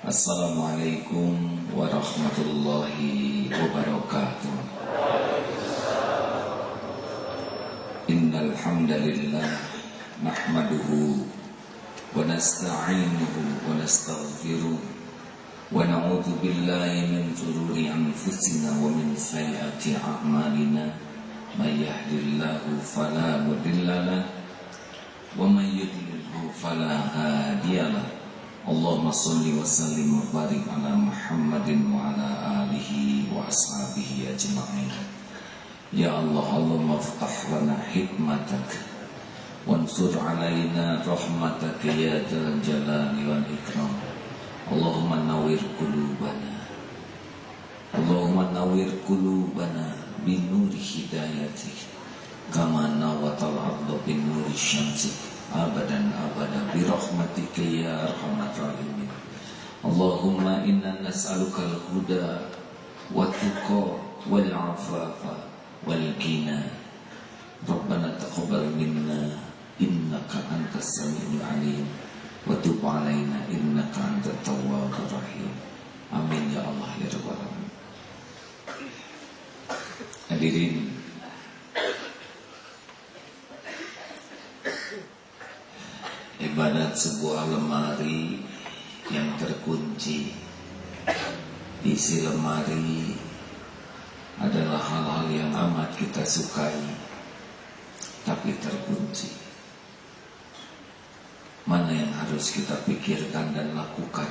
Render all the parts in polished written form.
Assalamualaikum warahmatullahi wabarakatuh. Innal hamdalillah nahmaduhu wa nasta'inuhu wa nastaghfiruh wa na'udzu billahi min shururi anfusina wa min sayyiati a'malina may yahdihillahu fala mudilla lahu wa may yudlilhu fala hadiyalah. Allahumma salli wa sallim wa barik ala Muhammadin wa ala alihi wa ashabihi ajma'in. Ya Allah, Allahumma ftah lana hikmatak wansur alaina rahmatak ya dzal jalali wal ikram. Allahumma nawwir qulubana, Allahumma nawwir qulubana binuri hidayatik kama nawatal arda binuri syamsik abadan abada birahmatika ya arhamar rahimin. Allahumma inna nas'alukal huda wa tuqa wal afafa wal ghina. Rabbana taqabbal minna innaka antas samiul alim wa tub alaina innaka antat tawwabur rahim. Amin ya Allah ya rabbal alamin. Hadirin, ibadat sebuah lemari yang terkunci. Isi lemari adalah hal-hal yang amat kita sukai, tapi terkunci. Mana yang harus kita pikirkan dan lakukan?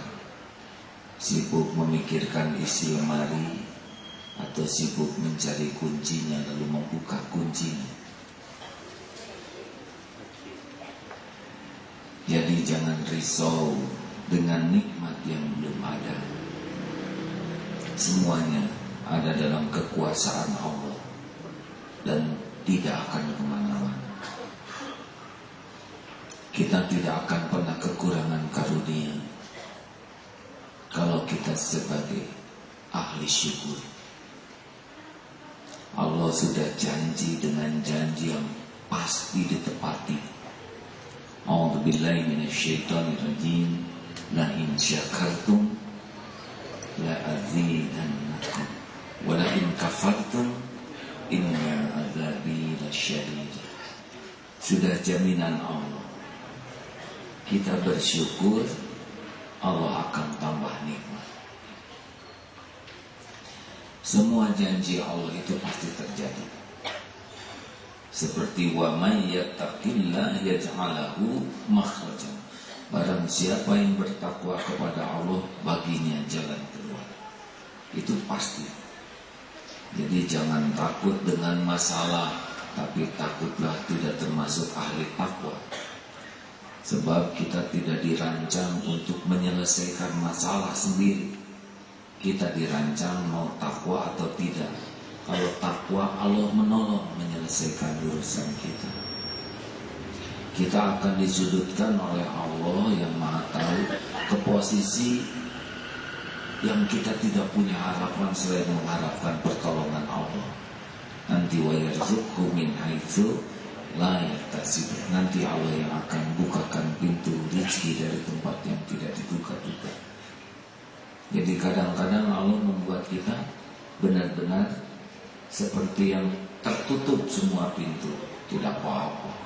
Sibuk memikirkan isi lemari atau sibuk mencari kuncinya lalu membuka kuncinya? Jadi jangan risau dengan nikmat yang belum ada. Semuanya ada dalam kekuasaan Allah dan tidak akan kemana-mana. Kita tidak akan pernah kekurangan karunia kalau kita sebagai ahli syukur. Allah sudah janji dengan janji yang pasti ditepati. A'udzu billahi minasyaitonir rajim. La in syakartum la azidannakum wa la in kafartum inna azabi lasyadid. Sudah jaminan Allah. Kita bersyukur, Allah akan tambah nikmat. Semua janji Allah itu pasti terjadi. Seperti wa may yattaqillah yaj'alahu makhrajan. Barang siapa yang bertakwa kepada Allah, baginya jalan keluar. Itu pasti. Jadi jangan takut dengan masalah, tapi takutlah tidak termasuk ahli takwa. Sebab kita tidak dirancang untuk menyelesaikan masalah sendiri. Kita dirancang mau takwa atau tidak. Kalau takwa, Allah menolong menyelesaikan urusan kita. Kita akan disudutkan oleh Allah yang Maha Tahu ke posisi yang kita tidak punya harapan selain mengharapkan pertolongan Allah. Nanti wa yarzuqhu min haitsu la yahtasib. Nanti Allah yang akan bukakan pintu rezeki dari tempat yang tidak diduga-duga. Jadi kadang-kadang Allah membuat kita benar-benar seperti yang tertutup semua pintu, tidak apa-apa.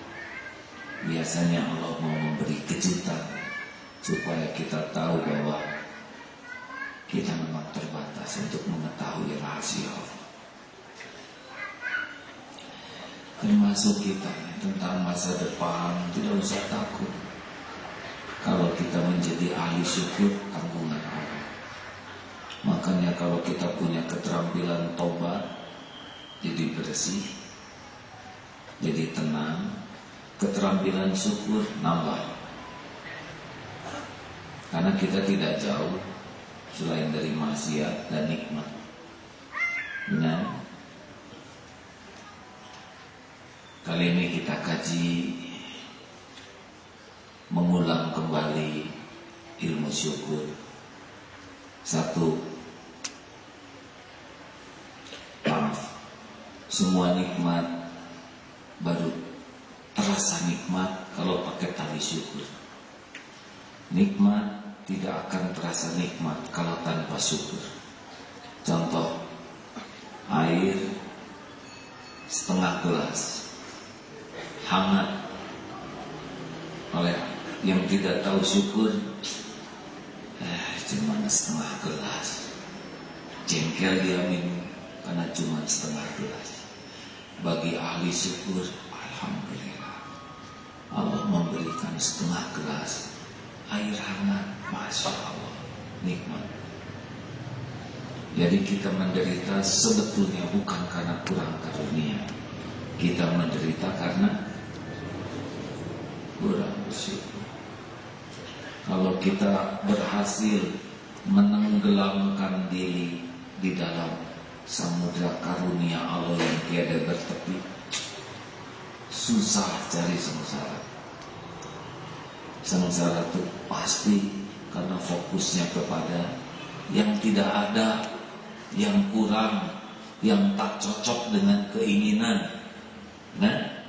Biasanya Allah mau memberi kejutan supaya kita tahu bahwa kita memang terbatas untuk mengetahui rahasia Allah. Termasuk kita tentang masa depan, tidak usah takut. Kalau kita menjadi ahli syukur, tanggungan Allah. Makanya kalau kita punya keterampilan tobat, jadi bersih, jadi tenang, keterampilan syukur nambah. Karena kita tidak jauh selain dari maksiat dan nikmat. Nah, kali ini kita kaji mengulang kembali ilmu syukur. Satu, semua nikmat baru terasa nikmat kalau pakai tali syukur. Nikmat tidak akan terasa nikmat kalau tanpa syukur. Contoh, air setengah gelas hangat, oleh yang tidak tahu syukur, cuma setengah gelas, jengkel dia minum karena cuma setengah gelas. Bagi ahli syukur, alhamdulillah, Allah memberikan setengah gelas air hangat, masya Allah, nikmat. Jadi kita menderita sebetulnya bukan karena kurang karunia, kita menderita karena kurang bersyukur. Kalau kita berhasil menenggelamkan diri di dalam samudra karunia Allah yang tiada bertepi, susah cari sengsara. Sengsara itu pasti karena fokusnya kepada yang tidak ada, yang kurang, yang tak cocok dengan keinginan. Nah,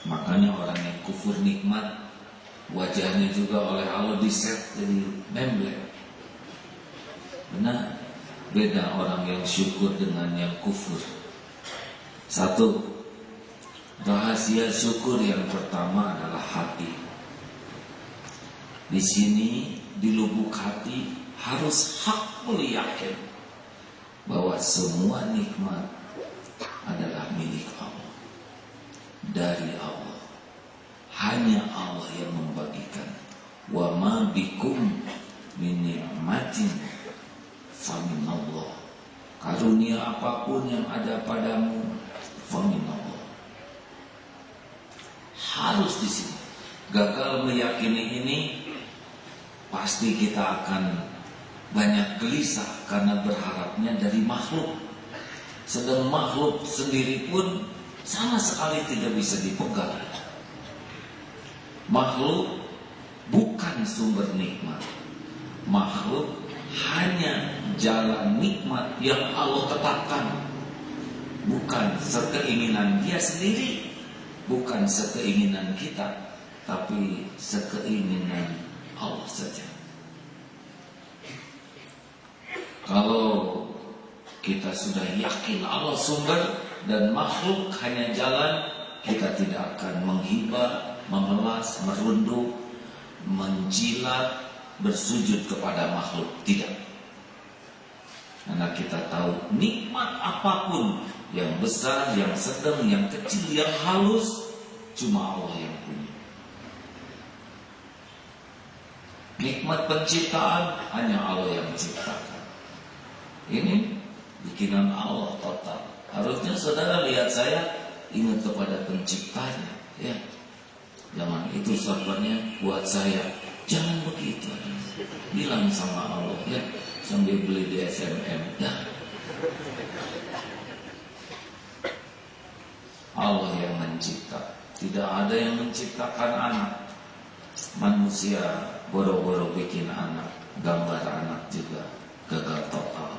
makanya orang yang kufur nikmat, wajahnya juga oleh Allah diset jadi memblek. Benar, beda orang yang syukur dengan yang kufur. Satu, rahasia syukur yang pertama adalah hati. Di sini, di lubuk hati harus hakul yakin bahwa semua nikmat adalah milik Allah, dari Allah. Hanya Allah yang membagikan. Wa ma bikum min ni'matin faminallah. Karunia apapun yang ada padamu, faminallah. Harus di sini. Gagal meyakini ini, pasti kita akan banyak gelisah karena berharapnya dari makhluk. Sedang makhluk sendiri pun sama sekali tidak bisa dipegang. Makhluk bukan sumber nikmat. Makhluk hanya jalan nikmat yang Allah tetapkan, bukan sekeinginan dia sendiri, bukan sekeinginan kita, tapi sekeinginan Allah saja. Kalau kita sudah yakin Allah sumber dan makhluk hanya jalan, kita tidak akan menghibah, memelas, merunduk, menjilat, bersujud kepada makhluk. Tidak. Karena kita tahu nikmat apapun, yang besar, yang sedang, yang kecil, yang halus, cuma Allah yang punya. Nikmat penciptaan hanya Allah yang ciptakan. Ini bikinan Allah total. Harusnya saudara lihat saya, ingat kepada penciptanya, ya. Jangan itu sabarnya buat saya. Jangan begitu. Bilang sama Allah, ya, sambil beli di SMM, ya. Allah yang mencipta. Tidak ada yang menciptakan anak. Manusia boro-boro bikin anak, gambar anak juga gagal total.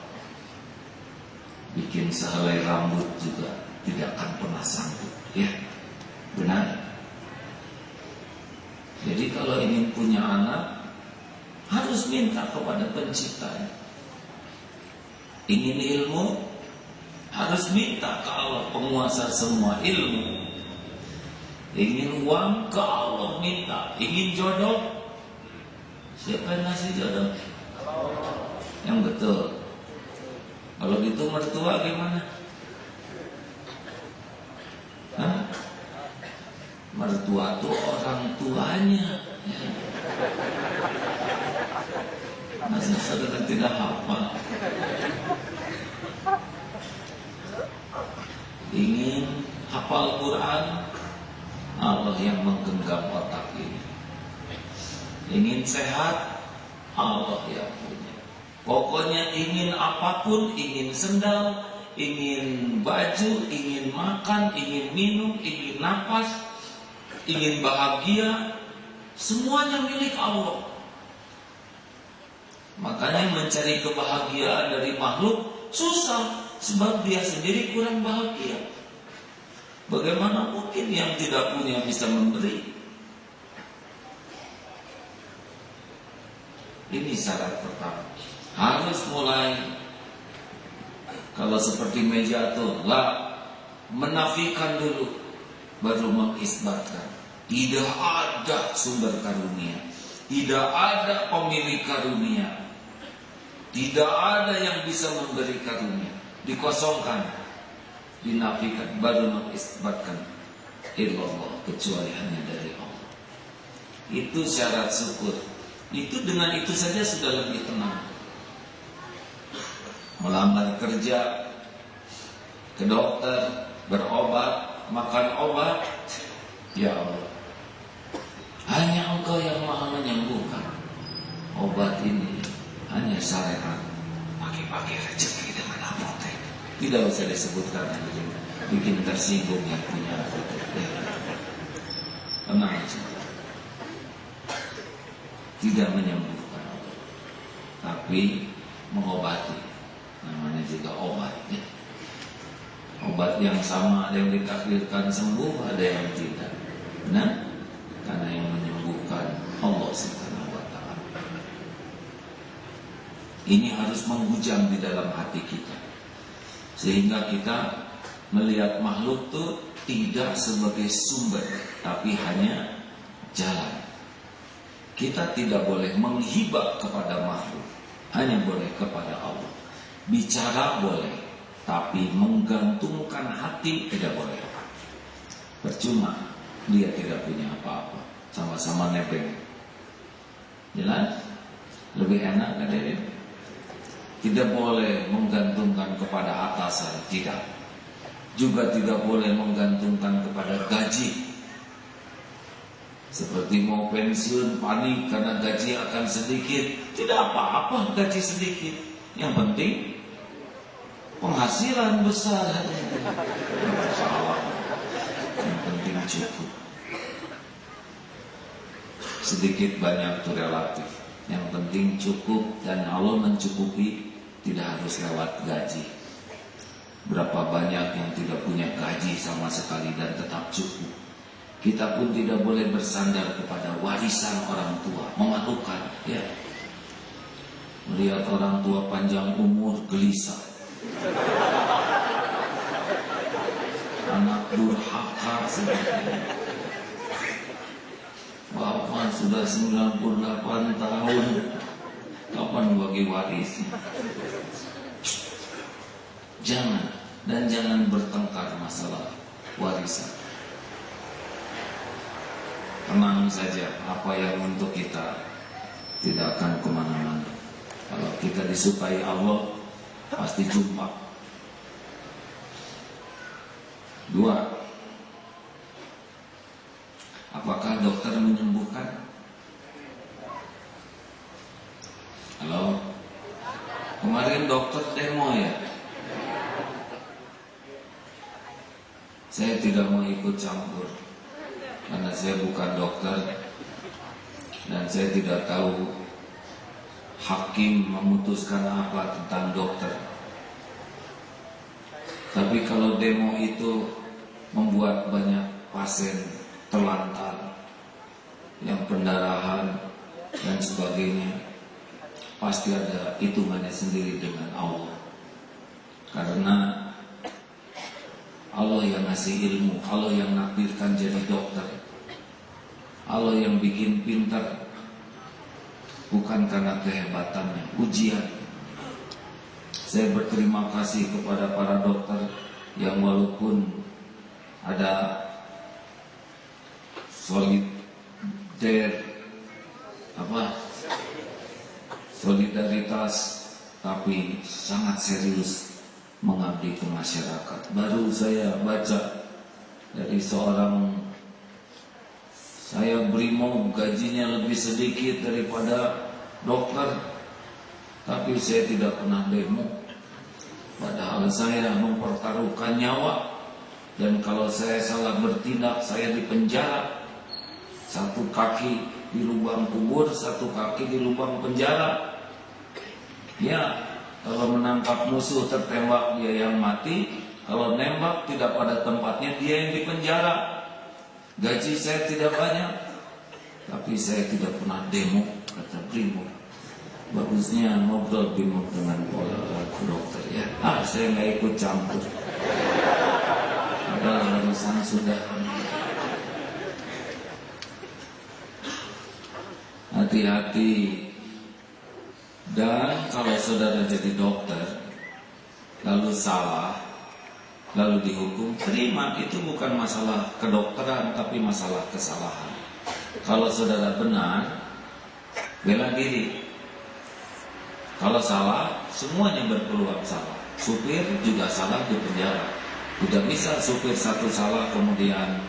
Bikin sehelai rambut juga tidak akan pernah sanggup, ya. Benar. Jadi kalau ingin punya anak, harus minta kepada penciptanya. Ingin ilmu, harus minta ke Allah, penguasa semua ilmu. Ingin uang, ke Allah minta. Ingin jodoh, siapa yang ngasih jodoh? Yang betul. Kalau gitu mertua gimana? Hah? Mertua tuh orang tuanya. Masa saudara tidak hafal? Ingin hafal Quran, Allah yang menggenggam otak ini. Ingin sehat, Allah yang punya. Pokoknya ingin apapun, ingin sendal, ingin baju, ingin makan, ingin minum, ingin napas, ingin bahagia, semuanya milik Allah. Makanya mencari kebahagiaan dari makhluk susah, sebab dia sendiri kurang bahagia. Bagaimana mungkin yang tidak punya bisa memberi? Ini syarat pertama. Harus mulai. Kalau seperti meja tuh, menafikan dulu, baru mengisbatkan. Tidak ada sumber karunia, tidak ada pemilik karunia, tidak ada yang bisa memberi karunia. Dikosongkan, dinafikan, baru mengisbatkan. Illallah, kecuali hanya dari Allah. Itu syarat syukur. Itu dengan itu saja sudah lebih tenang. Melamar kerja, ke dokter, berobat, makan obat. Ya Allah, hanya Engkau yang maha menyembuhkan. Obat ini hanya syariat, pakai rezeki dengan apotek. Tidak usah disebutkan, bikin tersinggung yang punya apotek. Tenang saja. Tidak menyembuhkan, tapi mengobati. Namanya juga obat, ya. Obat yang sama, ada yang ditakdirkan sembuh, ada yang tidak. Nah, karena yang menyembuhkan Allah Subhanahu wa ta'ala. Ini harus menghujam di dalam hati kita, sehingga kita melihat makhluk itu tidak sebagai sumber, tapi hanya jalan. Kita tidak boleh menghibah kepada makhluk, hanya boleh kepada Allah. Bicara boleh, tapi menggantungkan hati tidak boleh. Percuma, dia tidak punya apa-apa, sama-sama nebeng. Jelas? Lebih enak kan dia? Tidak boleh menggantungkan kepada atasan, tidak. Juga tidak boleh menggantungkan kepada gaji. Seperti mau pensiun, panik karena gaji akan sedikit. Tidak apa-apa gaji sedikit, yang penting penghasilan besar. Salah. Yang penting cukup. Sedikit banyak itu relatif. Yang penting cukup, dan Allah mencukupi, tidak harus lewat gaji. Berapa banyak yang tidak punya gaji sama sekali dan tetap cukup. Kita pun tidak boleh bersandar kepada warisan orang tua, memalukan, ya. Melihat orang tua panjang umur, gelisah. Anak durhaka sebagainya. Bapak sudah 98 tahun, kapan bagi waris? Jangan, dan jangan bertengkar masalah warisan. Tenang saja, apa yang untuk kita tidak akan kemana-mana. Kalau kita disukai Allah, pasti jumpa. 2. Apakah dokter menyembuhkan? Halo? Kemarin dokter demo ya? Saya tidak mau ikut campur, karena saya bukan dokter, dan saya tidak tahu hakim memutuskan apa tentang dokter. Tapi kalau demo itu membuat banyak pasien terlantar, yang pendarahan dan sebagainya, pasti ada hitungannya sendiri dengan Allah. Karena Allah yang ngasih ilmu, Allah yang nakdirkan jadi dokter, Allah yang bikin pintar, bukan karena kehebatannya, ujian. Saya berterima kasih kepada para dokter yang walaupun ada solidaritas, tapi sangat serius mengabdi ke masyarakat. Baru saya baca dari seorang, saya brimob, gajinya lebih sedikit daripada dokter, tapi saya tidak pernah demo. Padahal saya mempertaruhkan nyawa, dan kalau saya salah bertindak, saya dipenjara. Satu kaki di lubang kubur, satu kaki di lubang penjara. Ya, kalau menangkap musuh tertembak dia yang mati, kalau nembak tidak pada tempatnya dia yang dipenjara. Gaji saya tidak banyak, tapi saya tidak pernah demo, kata brimob. Bagusnya ngobrol bingung dengan pola dokter ya. Saya nggak ikut campur. Padahal barusan sudah. Hati-hati. Dan kalau saudara jadi dokter, lalu salah, lalu dihukum, terima. Itu bukan masalah kedokteran, tapi masalah kesalahan. Kalau saudara benar, bela diri. Kalau salah, semuanya berpeluang salah. Supir juga salah, di penjara. Tidak bisa supir satu salah kemudian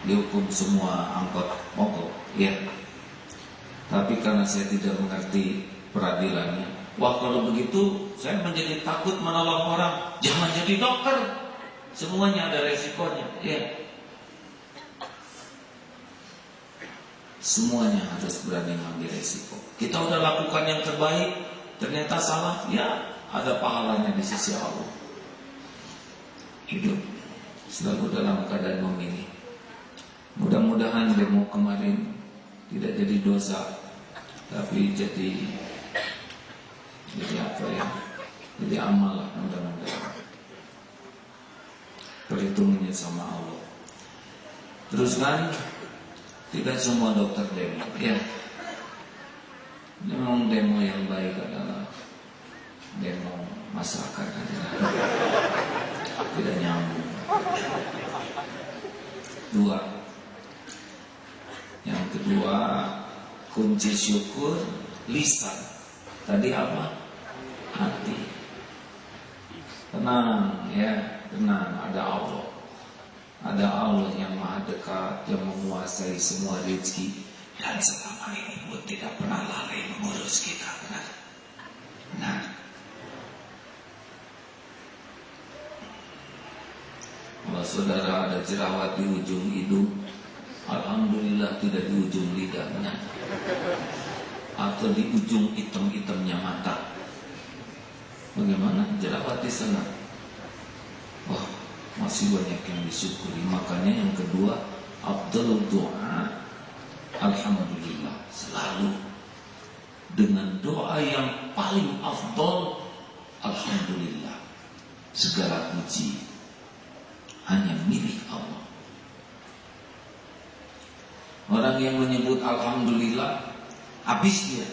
dihukum semua angkot mogok, ya. Tapi karena saya tidak mengerti peradilannya, wah kalau begitu saya menjadi takut menolong orang. Jangan jadi dokter, semuanya ada resikonya, ya. Semuanya harus berani mengambil resiko. Kita udah lakukan yang terbaik, ternyata salah, ya ada pahalanya di sisi Allah. Hidup selalu dalam keadaan memilih. Mudah-mudahan demo kemarin tidak jadi dosa, tapi jadi apa ya? Jadi amal lah, mudah-mudahan. Perhitungannya sama Allah. Terus kan, tidak semua dokter demo, ya. Memang demo yang baik adalah demo masyarakat adalah tidak nyambung. Dua. Yang kedua, kunci syukur lisan. Tadi apa? Hati. Tenang ya, tenang, ada Allah. Ada Allah yang maha dekat, yang menguasai semua rezeki, dan selama ini pun tidak pernah lalai mengurus kita, benar? Benar. Kalau saudara ada jerawat di ujung hidung, alhamdulillah tidak di ujung lidah, benar? Atau di ujung hitam-hitamnya mata. Bagaimana jerawat di sana? Wah, masih banyak yang disyukuri. Makanya yang kedua, afdal doa alhamdulillah. Selalu dengan doa yang paling afdal, alhamdulillah. Segala puji hanya milik Allah. Orang yang menyebut alhamdulillah, habis dia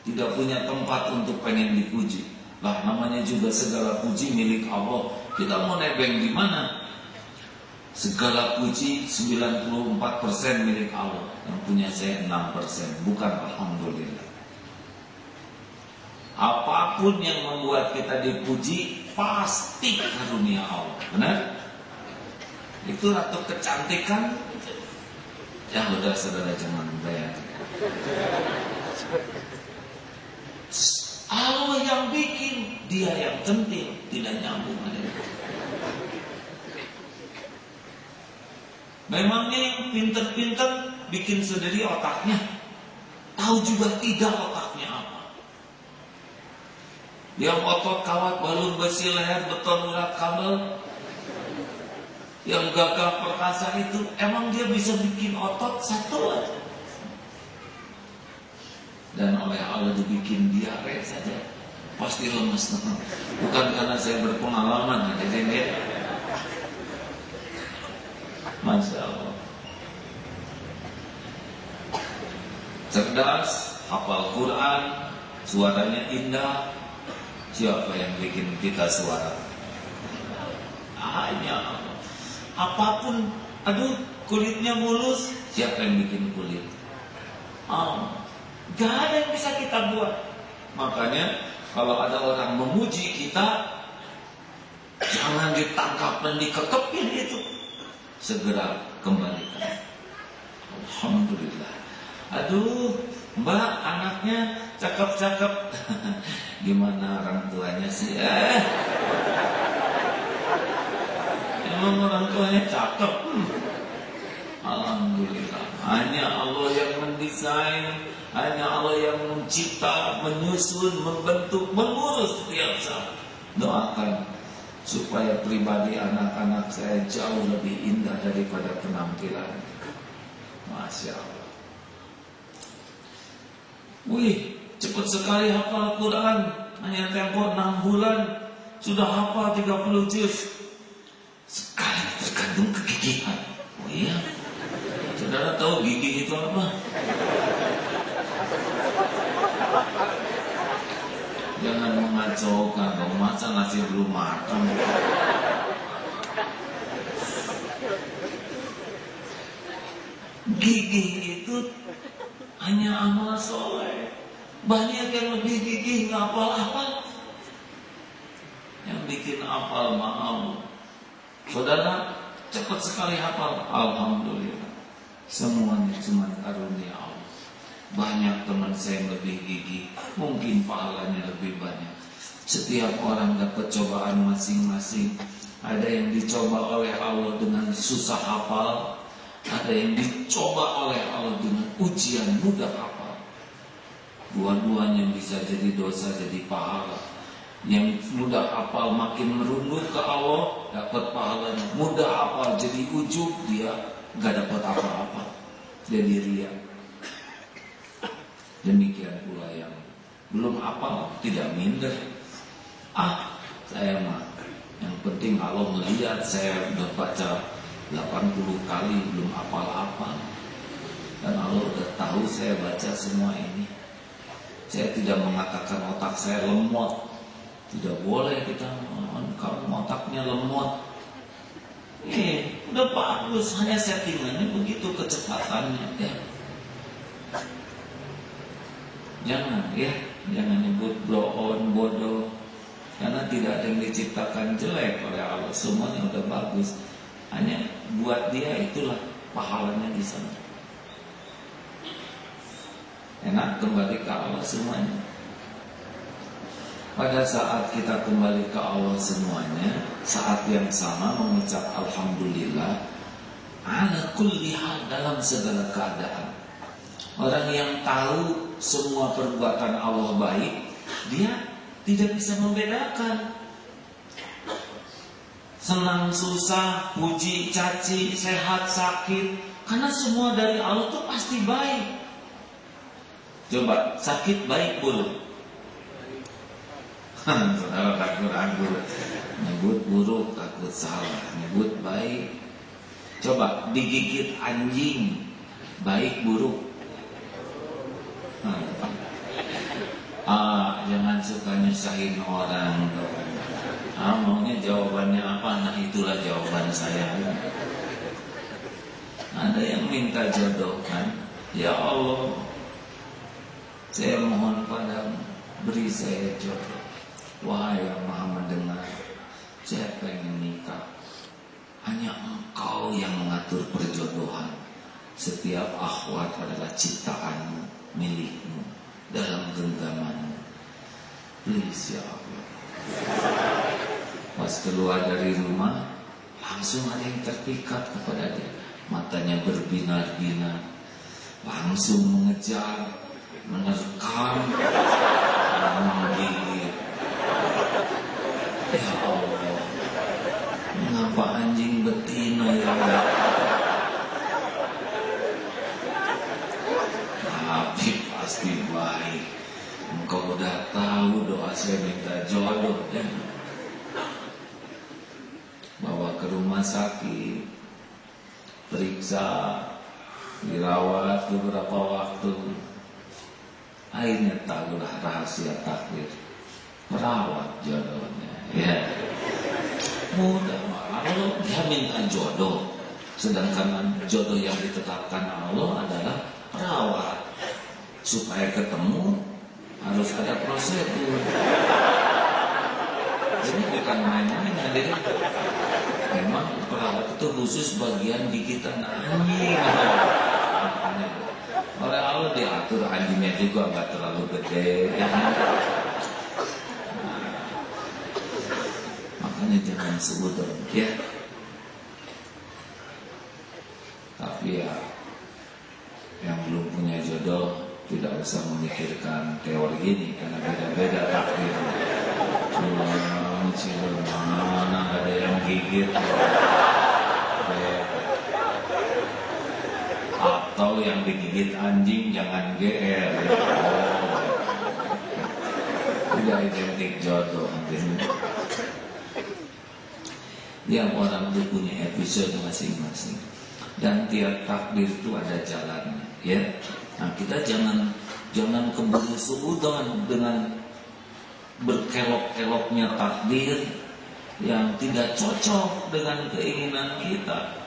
tidak punya tempat untuk pengen dipuji. Lah namanya juga segala puji milik Allah. Kita mau nebeng di mana? Segala puji 94% milik Allah. Yang punya saya 6%. Bukan alhamdulillah. Apapun yang membuat kita dipuji, pasti karunia Allah. Benar? Itu ratu kecantikan. Ya udah saudara, jangan bayar. Allah yang bikin, dia yang centil, tidak nyambung. Memangnya yang pinter-pinter bikin sendiri otaknya, tahu juga tidak otaknya apa. Yang otot kawat balur besi leher beton urat kabel, yang gagah perkasa itu, emang dia bisa bikin otot satu aja. Dan oleh Allah dibikin diare saja, pasti lemes. Bukan karena saya berpengalaman, jadi dia, Masya Allah, cerdas, hafal Quran, suaranya indah. Siapa yang bikin kita suara? Hanya Allah. Apapun, aduh kulitnya mulus, siapa yang bikin kulit? Allah. Gak ada yang bisa kita buat. Makanya kalau ada orang memuji kita, jangan ditangkap dan dikekepin itu. Segera kembalikan. Alhamdulillah. Aduh, Mbak, anaknya cakep-cakep. Gimana orang tuanya sih? Emang orang tuanya cakep? Alhamdulillah. Hanya Allah yang mendesain, hanya Allah yang mencipta, menyusun, membentuk, mengurus setiap saat. Doakan supaya pribadi anak-anak saya jauh lebih indah daripada penampilan. Masya Allah. Wih, cepat sekali hafal Quran, hanya tempo 6 bulan sudah hafal 30 juz. Sekali tergantung kegigihan. Oh iya, saudara tahu gigih itu apa? Jangan mengacaukan dong, masa nasi belum matang. Gigih itu hanya amal soleh. Banyak yang lebih gigih ngapal-hafal. Yang bikin hafal maaf. Saudara cepat sekali hafal. Alhamdulillah. Semuanya cuma karunia Allah. Banyak teman saya yang lebih gigih, mungkin pahalanya lebih banyak. Setiap orang dapat cobaan masing-masing. Ada yang dicoba oleh Allah dengan susah hafal, ada yang dicoba oleh Allah dengan ujian mudah hafal. Dua-duanya bisa jadi dosa, jadi pahala. Yang mudah hafal makin merunduk ke Allah, dapat pahalanya. Mudah hafal jadi ujub, dia gak dapat apa-apa, jadi ria. Demikian pula yang belum hafal tidak minder. Saya mah yang penting Allah melihat saya udah baca 80 kali belum hafal-hafal, dan Allah udah tahu saya baca semua ini. Saya tidak mengatakan otak saya lemot. Tidak boleh kita, kamu otaknya lemot. Udah bagus, hanya settingannya begitu kecepatannya ya. Jangan nyebut blow on, bodoh. Karena tidak ada yang diciptakan jelek oleh Allah. Semuanya udah bagus. Hanya buat dia itulah pahalanya di sana. Enak kembali ke Allah semuanya. Pada saat kita kembali ke Allah semuanya, saat yang sama mengucap Alhamdulillah ala kulli hal, dalam segala keadaan. Orang yang tahu semua perbuatan Allah baik, dia tidak bisa membedakan senang, susah, puji, caci, sehat, sakit. Karena semua dari Allah itu pasti baik. Coba, sakit baik buruk? Saudara ragu-ragu, nyebut buruk takut salah, nyebut baik. Coba digigit anjing, baik buruk? Jangan suka nyusahin orang dong. Maunya jawabannya apa? Nah itulah jawaban saya. Ada yang minta jodoh kan? Ya Allah, saya mohon padamu, beri saya jodoh. Wahai yang maha mendengar, saya pengen nikah. Hanya Engkau yang mengatur perjodohan. Setiap akhwat adalah ciptaanmu, milikmu, dalam genggamanmu. Please ya Allah. Pas keluar dari rumah, langsung ada yang terpikat kepada dia. Matanya berbinar-binar, langsung mengejar, menerkam, menggigit. Ya Allah, mengapa anjing betina ya Allah? Tapi pasti baik. Engkau udah tahu doa saya minta jodoh ya. Bawa ke rumah sakit, periksa, dirawat beberapa waktu. Akhirnya tahulah rahasia takdir, merawat jodohnya ya. Mudah malah kalau dia minta jodoh, sedangkan jodoh yang ditetapkan Allah adalah perawat. Supaya ketemu harus ada prosedur. Ini bukan main-main hadirin. Memang perawat itu khusus bagian gigitan anjing. Oleh Allah diatur anjingnya juga nggak terlalu gede. Makanya jangan sebut ya. Tapi ya, yang belum punya jodoh tidak usah memikirkan teori ini, karena beda-beda takdir. Cilon mana ada yang gigit, atau yang digigit anjing jangan GR. Udah identik jodoh mungkin. Yang orang itu punya episode masing-masing. Dan tiap takdir itu ada jalannya, ya. Nah, kita jangan kembali suudzon dengan berkelok-keloknya takdir yang tidak cocok dengan keinginan kita.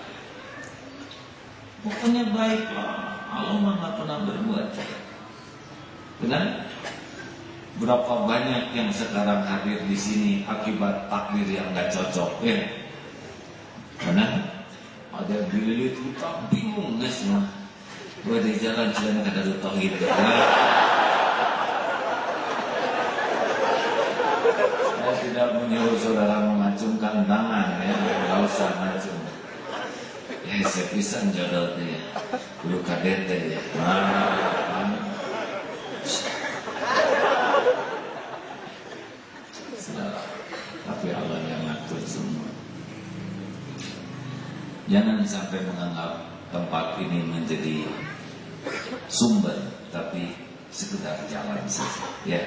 Pokoknya baiklah, Allah nggak pernah berbuat jahat. Benar? Berapa banyak yang sekarang hadir di sini akibat takdir yang nggak cocok, ya? Benar? Ada yang dililit utang, bingung nggak semua. Gue di jalan selain ada tauhid. Saya tidak menyuruh saudara mengacungkan tangan, ya, nggak usah ngacung. Ya, saya pisan jodoh dia, dulu kadete ya. Tapi Allah yang ngatur semua. Jangan sampai menganggap tempat ini menjadi sumber, tapi sekedar jalan saja, ya.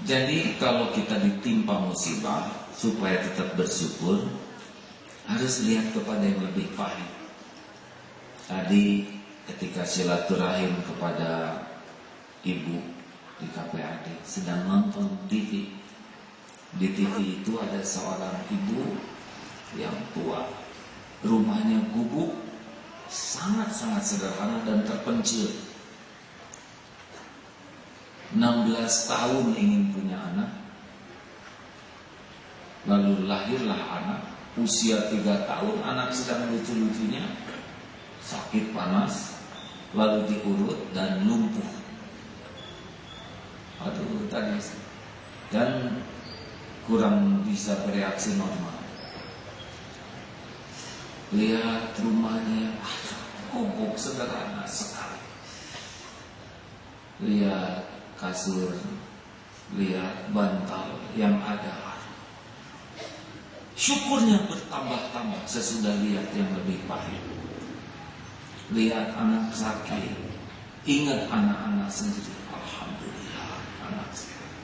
Jadi kalau kita ditimpa musibah, supaya tetap bersyukur, harus lihat kepada yang lebih pahit. Tadi ketika silaturahim kepada ibu di KPAD sedang nonton TV. Di TV itu ada seorang ibu yang tua, rumahnya gubuk, sangat-sangat sederhana dan terpencil. 16 tahun ingin punya anak, lalu lahirlah anak. Usia 3 tahun anak sedang lucu-lucunya, sakit panas, lalu diurut dan lumpuh. Aduh tadi, dan kurang bisa bereaksi normal. Lihat rumahnya, gubuk sederhana sekali. Lihat kasur, lihat bantal yang ada. Syukurnya bertambah-tambah sesudah lihat yang lebih pahit. Lihat anak sakit, ingat anak-anak sendiri. Alhamdulillah, anak sakit.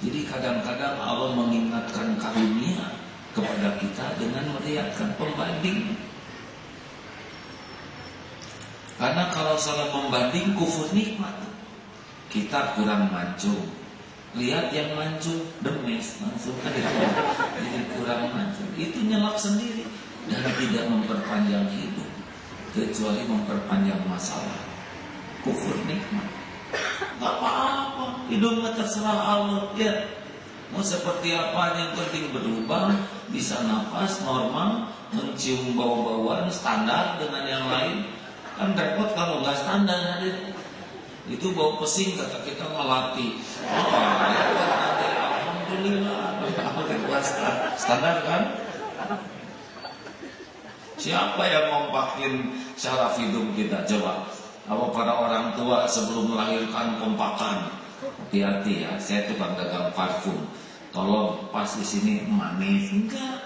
Jadi kadang-kadang Allah mengingatkan karunia kepada kita dengan melihatkan pembanding. Karena kalau salah membanding, kufur nikmat. Kita kurang mancung, lihat yang mancung, demes langsung ada. Jadi kurang mancung, itu nyelak sendiri dan tidak memperpanjang hidup, kecuali memperpanjang masalah. Kufur nikmat. Gak apa-apa, hidupnya terserah Allah, ya. Mau seperti apa yang penting berubah, bisa nafas normal, mencium bau-bauan standar dengan yang lain. Kan repot kalau nggak standar hadir. Itu bau pesing kata kita melatih. Alhamdulillah, standar kan? Siapa yang ngompakin syaraf hidup kita? Coba. Apa para orang tua sebelum melahirkan kompakan? Hati-hati ya, saya tukang dagang parfum. Tolong pas di sini manis, enggak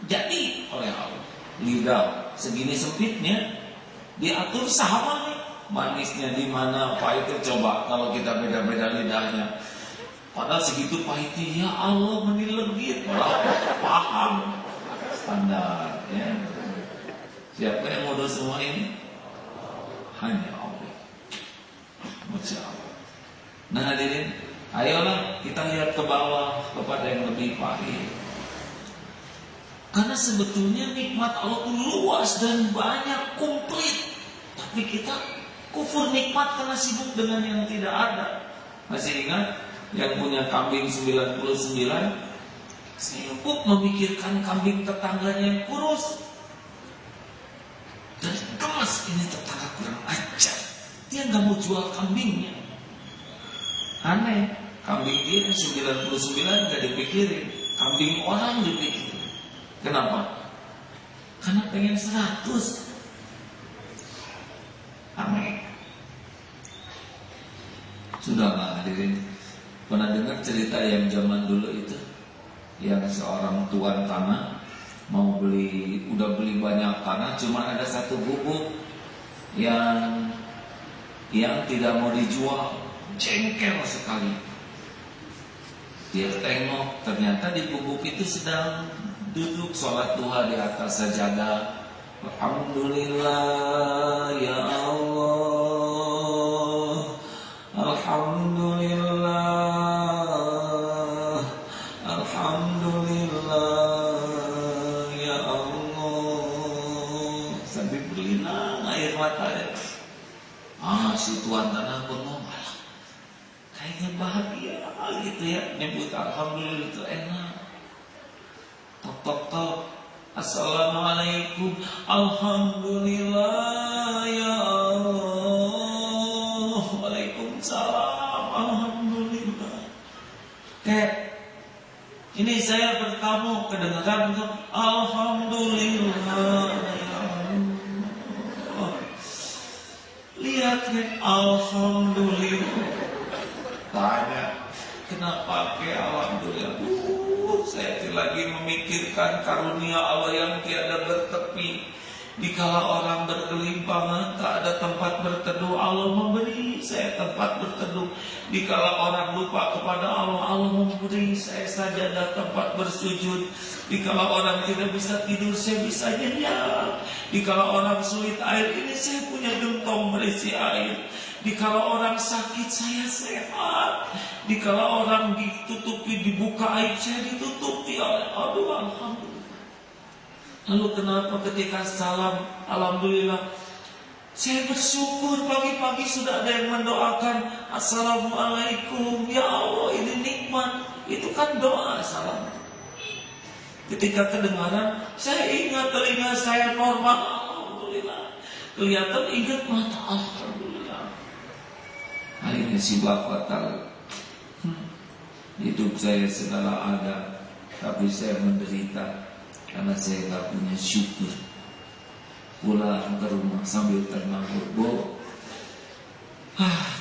jadi oleh Allah. Lidah segini sempitnya diatur sama nih. Manisnya di mana, pahitnya coba kalau kita beda-beda lidahnya. Padahal segitu pahitnya, ya Allah menilegit, paham standar ya. Siapa yang modal semua ini? Hanya Allah. Masya Allah. Nah hadirin, ayolah kita lihat ke bawah kepada yang lebih pahit. Karena sebetulnya nikmat Allah itu luas dan banyak, komplit. Tapi kita kufur nikmat karena sibuk dengan yang tidak ada. Masih ingat yang punya kambing 99, sibuk memikirkan kambing tetangganya yang kurus. Dan gemes, ini tetangga kurang ajar, dia gak mau jual kambingnya. Aneh, kambing dia 99 gak dipikirin, kambing orang dipikirin. Kenapa? Karena pengen 100. Aneh. Sudahlah hadirin, pernah dengar cerita yang zaman dulu itu, yang seorang tuan tanah mau udah beli banyak tanah, cuma ada satu gubuk yang yang tidak mau dijual, jengkel sekali. Dia tengok, ternyata di gubuk itu sedang duduk sholat duha di atas sajadah. Alhamdulillah ya Allah, Alhamdulillah, Alhamdulillah ya Allah. Sambil berlinang air mata ya. Si Tuan tanah bengong, kayaknya bahagia gitu ya, nyebut alhamdulillah itu enak. Tok tok tok, assalamualaikum, alhamdulillah ya Allah, waalaikumsalam, alhamdulillah. Ini saya bertamu kedengaran untuk alhamdulillah ya Allah. Lihat nih, alhamdulillah. Tanya, kenapa ke alhamdulillah? Saya lagi memikirkan karunia Allah yang tiada bertepi. Dikala orang berkelimpangan, tak ada tempat berteduh, Allah memberi saya tempat berteduh. Dikala orang lupa kepada Allah, Allah memberi saya sajadah tempat bersujud. Dikala orang tidak bisa tidur, saya bisa nyenyak. Dikala orang sulit air, ini saya punya gentong berisi air. Dikala orang sakit, saya sehat. Dikala orang ditutupi, dibuka aib, saya ditutupi oleh Allah. Alhamdulillah. Lalu kenapa ketika salam alhamdulillah, saya bersyukur pagi-pagi sudah ada yang mendoakan assalamualaikum ya Allah, ini nikmat. Itu kan doa salam. Ketika kedengaran, saya ingat telinga saya normal, alhamdulillah. Kelihatan ingat mata, alhamdulillah. Hari ini sibuk fatal. Hidup saya segala ada, tapi saya menderita karena saya tak punya syukur. Pulang ke rumah sambil termabuk,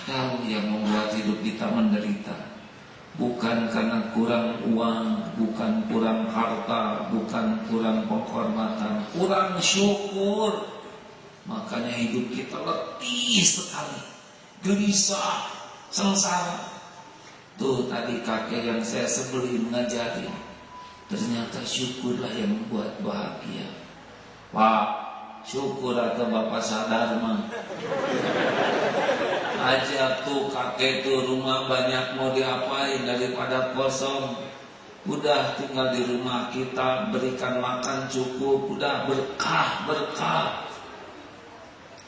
tahu yang membuat hidup kita menderita bukan karena kurang uang, bukan kurang harta, bukan kurang penghormatan, kurang syukur. Makanya hidup kita letih sekali, gelisah, sengsara. Tuh tadi kakek yang saya sebelin ngajarin, ternyata syukurlah yang membuat bahagia. Pak, syukur atau Bapak sadar mah. Aja tuh kakek tuh rumah banyak mau diapain daripada kosong. Udah tinggal di rumah kita, berikan makan cukup, udah berkah.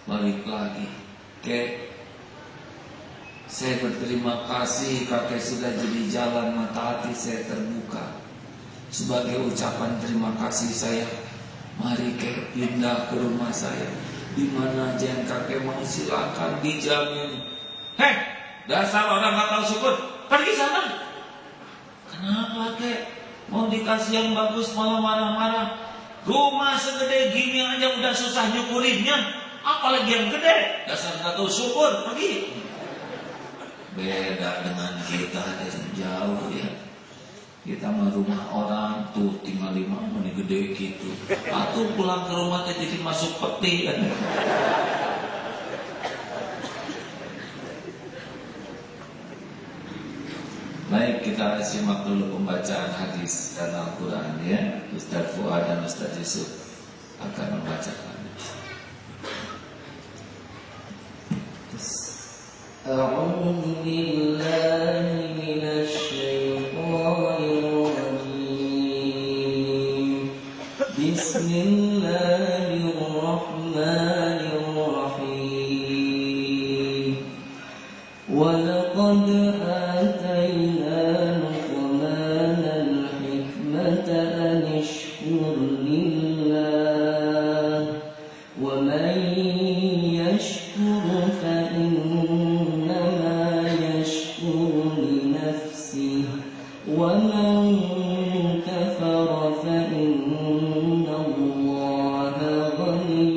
Balik lagi, saya berterima kasih kakek sudah jadi jalan, mata hati saya terbuka. Sebagai ucapan terima kasih saya, mari kakek pindah ke rumah saya. Di mana aja yang kakek mau silakan, dijamin. Dasar orang gak tahu syukur, pergi sana. Kenapa kek? Mau dikasih yang bagus malah marah-marah. Rumah segede gini aja udah susah nyukurinnya, apalagi yang gede. Dasar gak tahu syukur, pergi. Beda dengan kita dari jauh ya. Kita mah rumah orang tuh tinggal 5 menit gede gitu. Atau pulang ke rumah jadi masuk peti kan. Baik, kita simak dulu pembacaan hadis dan Al-Quran ya. Ustaz Fuad dan Ustaz Yusuf akan membacakan. أعوذ بالله من الشيطان الرجيم بسم الله الرحمن الرحيم ولقد آتينا لقمان الحكمة أن اشكر لله ومن يشكر ومن كفر فإن الله غني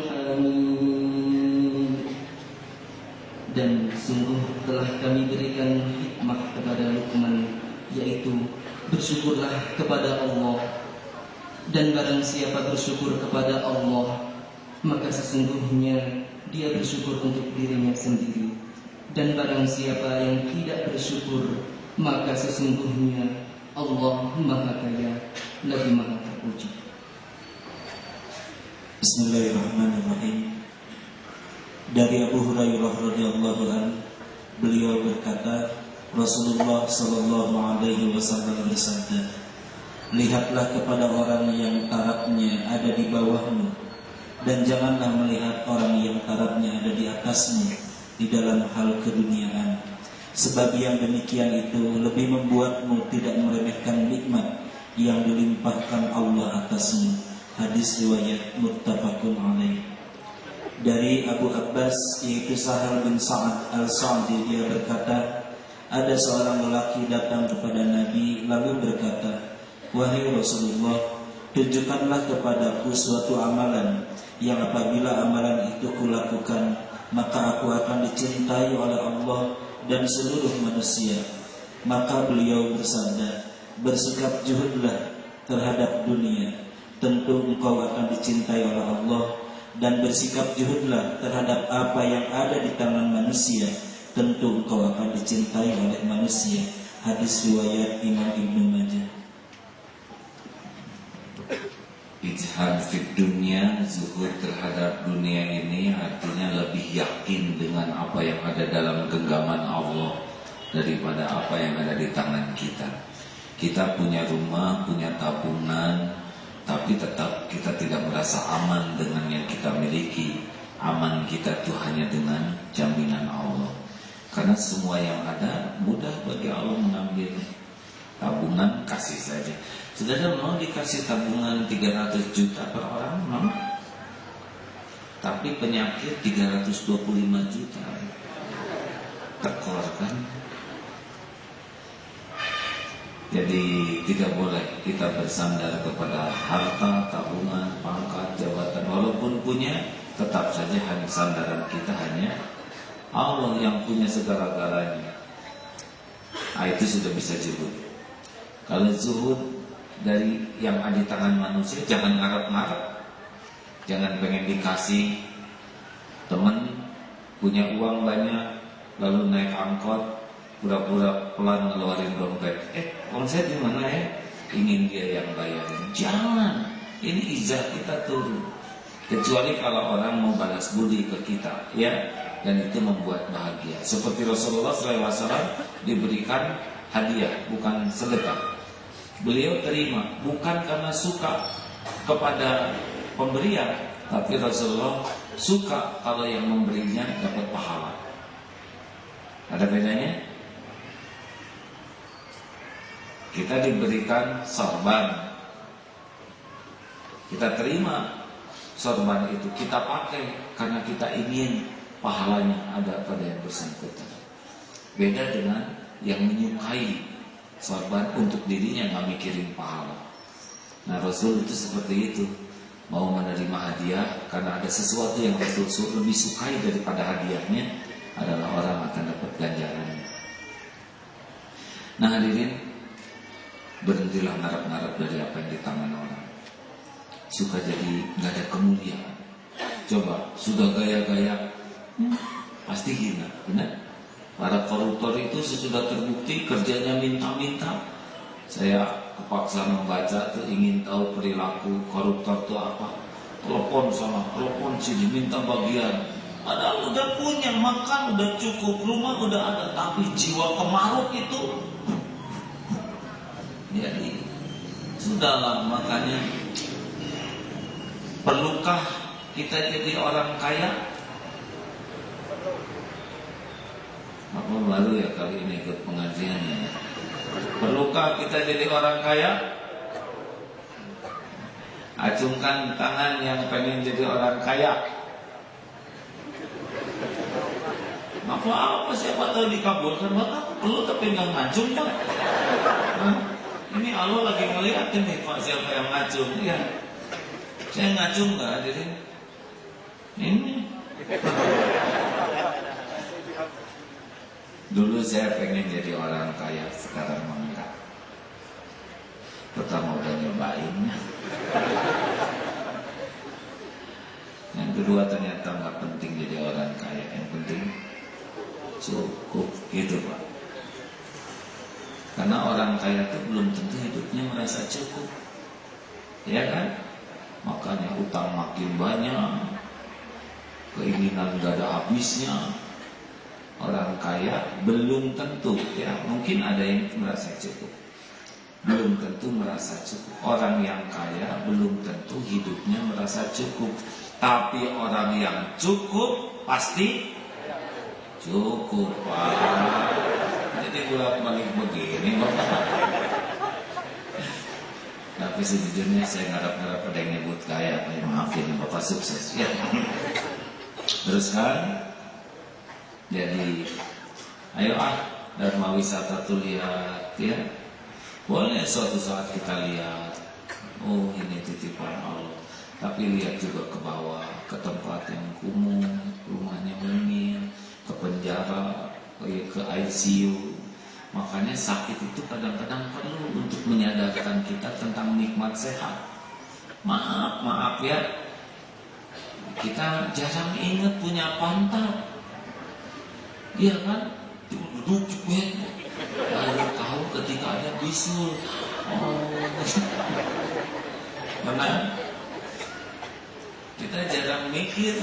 حميد. Dan sungguh telah kami berikan hikmah kepada Luqman, yaitu bersyukurlah kepada Allah. Dan barang siapa bersyukur kepada Allah, maka sesungguhnya dia bersyukur untuk dirinya sendiri. Dan barang siapa yang tidak bersyukur, maka sesungguhnya Allah Maha Kaya, lagi Maha Terpuji. Bismillahirrahmanirrahim. Dari Abu Hurairah radhiyallahu anhu, beliau berkata, Rasulullah sallallahu alaihi wasallam bersabda, lihatlah kepada orang yang tarafnya ada di bawahmu, dan janganlah melihat orang yang tarafnya ada di atasmu di dalam hal keduniaan. Sebab yang demikian itu lebih membuatmu tidak meremehkan nikmat yang dilimpahkan Allah atasmu. Hadis riwayat muttafaqun alaih. Dari Abu Abbas, yaitu Sahal bin Sa'ad al-Sa'di, dia berkata, ada seorang lelaki datang kepada Nabi lalu berkata, wahai Rasulullah, tunjukkanlah kepadaku suatu amalan yang apabila amalan itu kulakukan, maka aku akan dicintai oleh Allah dan seluruh manusia. Maka beliau bersabda, bersikap juhudlah terhadap dunia, tentu engkau akan dicintai oleh Allah. Dan bersikap juhudlah terhadap apa yang ada di tangan manusia, tentu engkau akan dicintai oleh manusia. Hadis riwayat Imam Ibnu Majah. Ijhad fid dunia, zuhud terhadap dunia ini artinya lebih yakin dengan apa yang ada dalam genggaman Allah daripada apa yang ada di tangan kita. Kita punya rumah, punya tabungan, tapi tetap kita tidak merasa aman dengan yang kita miliki. Aman kita itu hanya dengan jaminan Allah. Karena semua yang ada mudah bagi Allah mengambil. Tabungan kasih saja. Saudara mau dikasih tabungan 300 juta per orang? Mau? Tapi penyakit 325 juta. Tekor kan? Jadi tidak boleh kita bersandar kepada harta, tabungan, pangkat, jabatan. Walaupun punya, tetap saja hanya sandaran kita hanya Allah yang punya segala-galanya. Itu sudah bisa zuhud. Kalau zuhud dari yang ada di tangan manusia, jangan ngarep-ngarep. Jangan pengen dikasih. Teman punya uang banyak, lalu naik angkot, pura-pura pelan ngeluarin dompet. Uang saya di mana ya? Ingin dia yang bayarin. Jangan. Ini izah kita turun. Kecuali kalau orang mau balas budi ke kita, ya, dan itu membuat bahagia. Seperti Rasulullah SAW diberikan hadiah, bukan sedekah. Beliau terima bukan karena suka kepada pemberian, tapi Rasulullah suka kalau yang memberinya dapat pahala. Ada bedanya? Kita diberikan sorban, kita terima sorban itu, kita pakai karena kita ingin pahalanya ada pada yang bersangkutan. Beda dengan yang menyukai sorban untuk dirinya, nggak mikirin pahala. Nah, Rasul itu seperti itu, mau menerima hadiah karena ada sesuatu yang Rasul lebih sukai daripada hadiahnya, adalah orang akan dapat ganjarannya. Nah hadirin, berhentilah ngarep-ngarep dari apa yang di tangan orang. Suka jadi nggak ada kemuliaan. Coba sudah gaya-gaya, pasti hina, benar? Para koruptor itu sesudah terbukti kerjanya minta-minta. Saya kepaksa membaca tuh, ingin tahu perilaku koruptor itu apa. Telepon sana, telepon sini, minta bagian. Padahal udah punya, makan udah cukup, rumah udah ada, tapi jiwa kemaruk itu. Jadi sudahlah, makanya perlukah kita jadi orang kaya? Apa baru ya kali ini ikut pengajiannya? Perlukah kita jadi orang kaya? Acungkan tangan yang pengen jadi orang kaya. Apa siapa tahu dikabulkan. Buat apa perlu tapi nggak ngacung kan? Ini Allah lagi ngeliatin nih Pak, siapa yang ngacung. Ya, saya ngacung nggak hadirin? Ini dulu saya pengen jadi orang kaya, sekarang enggak. Pertama udah nyobain. Yang kedua ternyata nggak penting jadi orang kaya, yang penting cukup, gitu Pak. Karena orang kaya itu belum tentu hidupnya merasa cukup, ya kan? Makanya utang makin banyak, keinginan gak ada habisnya. Orang kaya belum tentu, ya mungkin ada yang merasa cukup, belum tentu merasa cukup. Orang yang kaya belum tentu hidupnya merasa cukup. Tapi orang yang cukup pasti cukup Pak. Jadi bolak-balik begini Bapak. Tapi sejujurnya saya ngarap-ngarap ada yang nyebut kaya. Maafin Bapak, sukses ya. Teruskan. Jadi ayo Dharma wisata tuh lihat ya. Boleh suatu saat kita lihat, oh ini titipan Allah. Tapi lihat juga ke bawah, ke tempat yang kumuh, rumahnya mungil, ke penjara, ke ICU. Makanya sakit itu kadang-kadang perlu untuk menyadarkan kita tentang nikmat sehat. Maaf ya, kita jarang ingat punya pantat. Iya kan? Duduk juga. Lalu tahu ketika ada bisul. Karena kita jarang mikir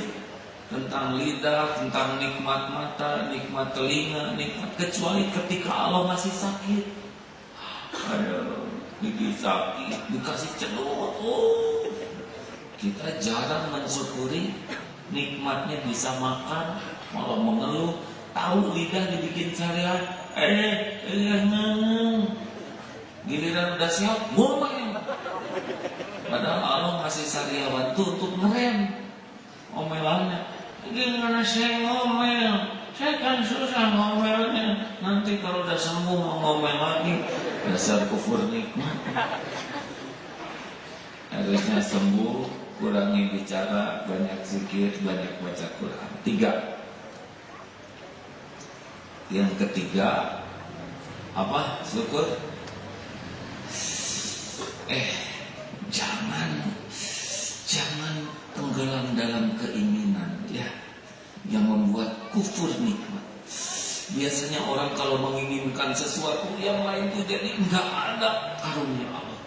tentang lidah, tentang nikmat mata, nikmat telinga, nikmat, kecuali ketika Allah masih sakit. Aduh, gigi sakit, dikasih cedok. Kita jarang mensyukuri nikmatnya bisa makan, malah mengeluh. Tahu lidah dibikin syariat, giliran udah siap, ngomel. Padahal Allah ngasih syariat tuh untuk ngerem omelannya. Gimana saya ngomel? Saya kan susah ngomelnya. Nanti kalau udah sembuh mau ngomel lagi. Dasar kufur nikmat. Harusnya sembuh, kurangi bicara, banyak zikir, banyak baca Quran. 3. Yang ketiga apa? Syukur. Jangan tenggelam dalam keinginan ya, yang membuat kufur nikmat. Biasanya orang kalau menginginkan sesuatu yang lain itu jadi enggak ada karunia Allah.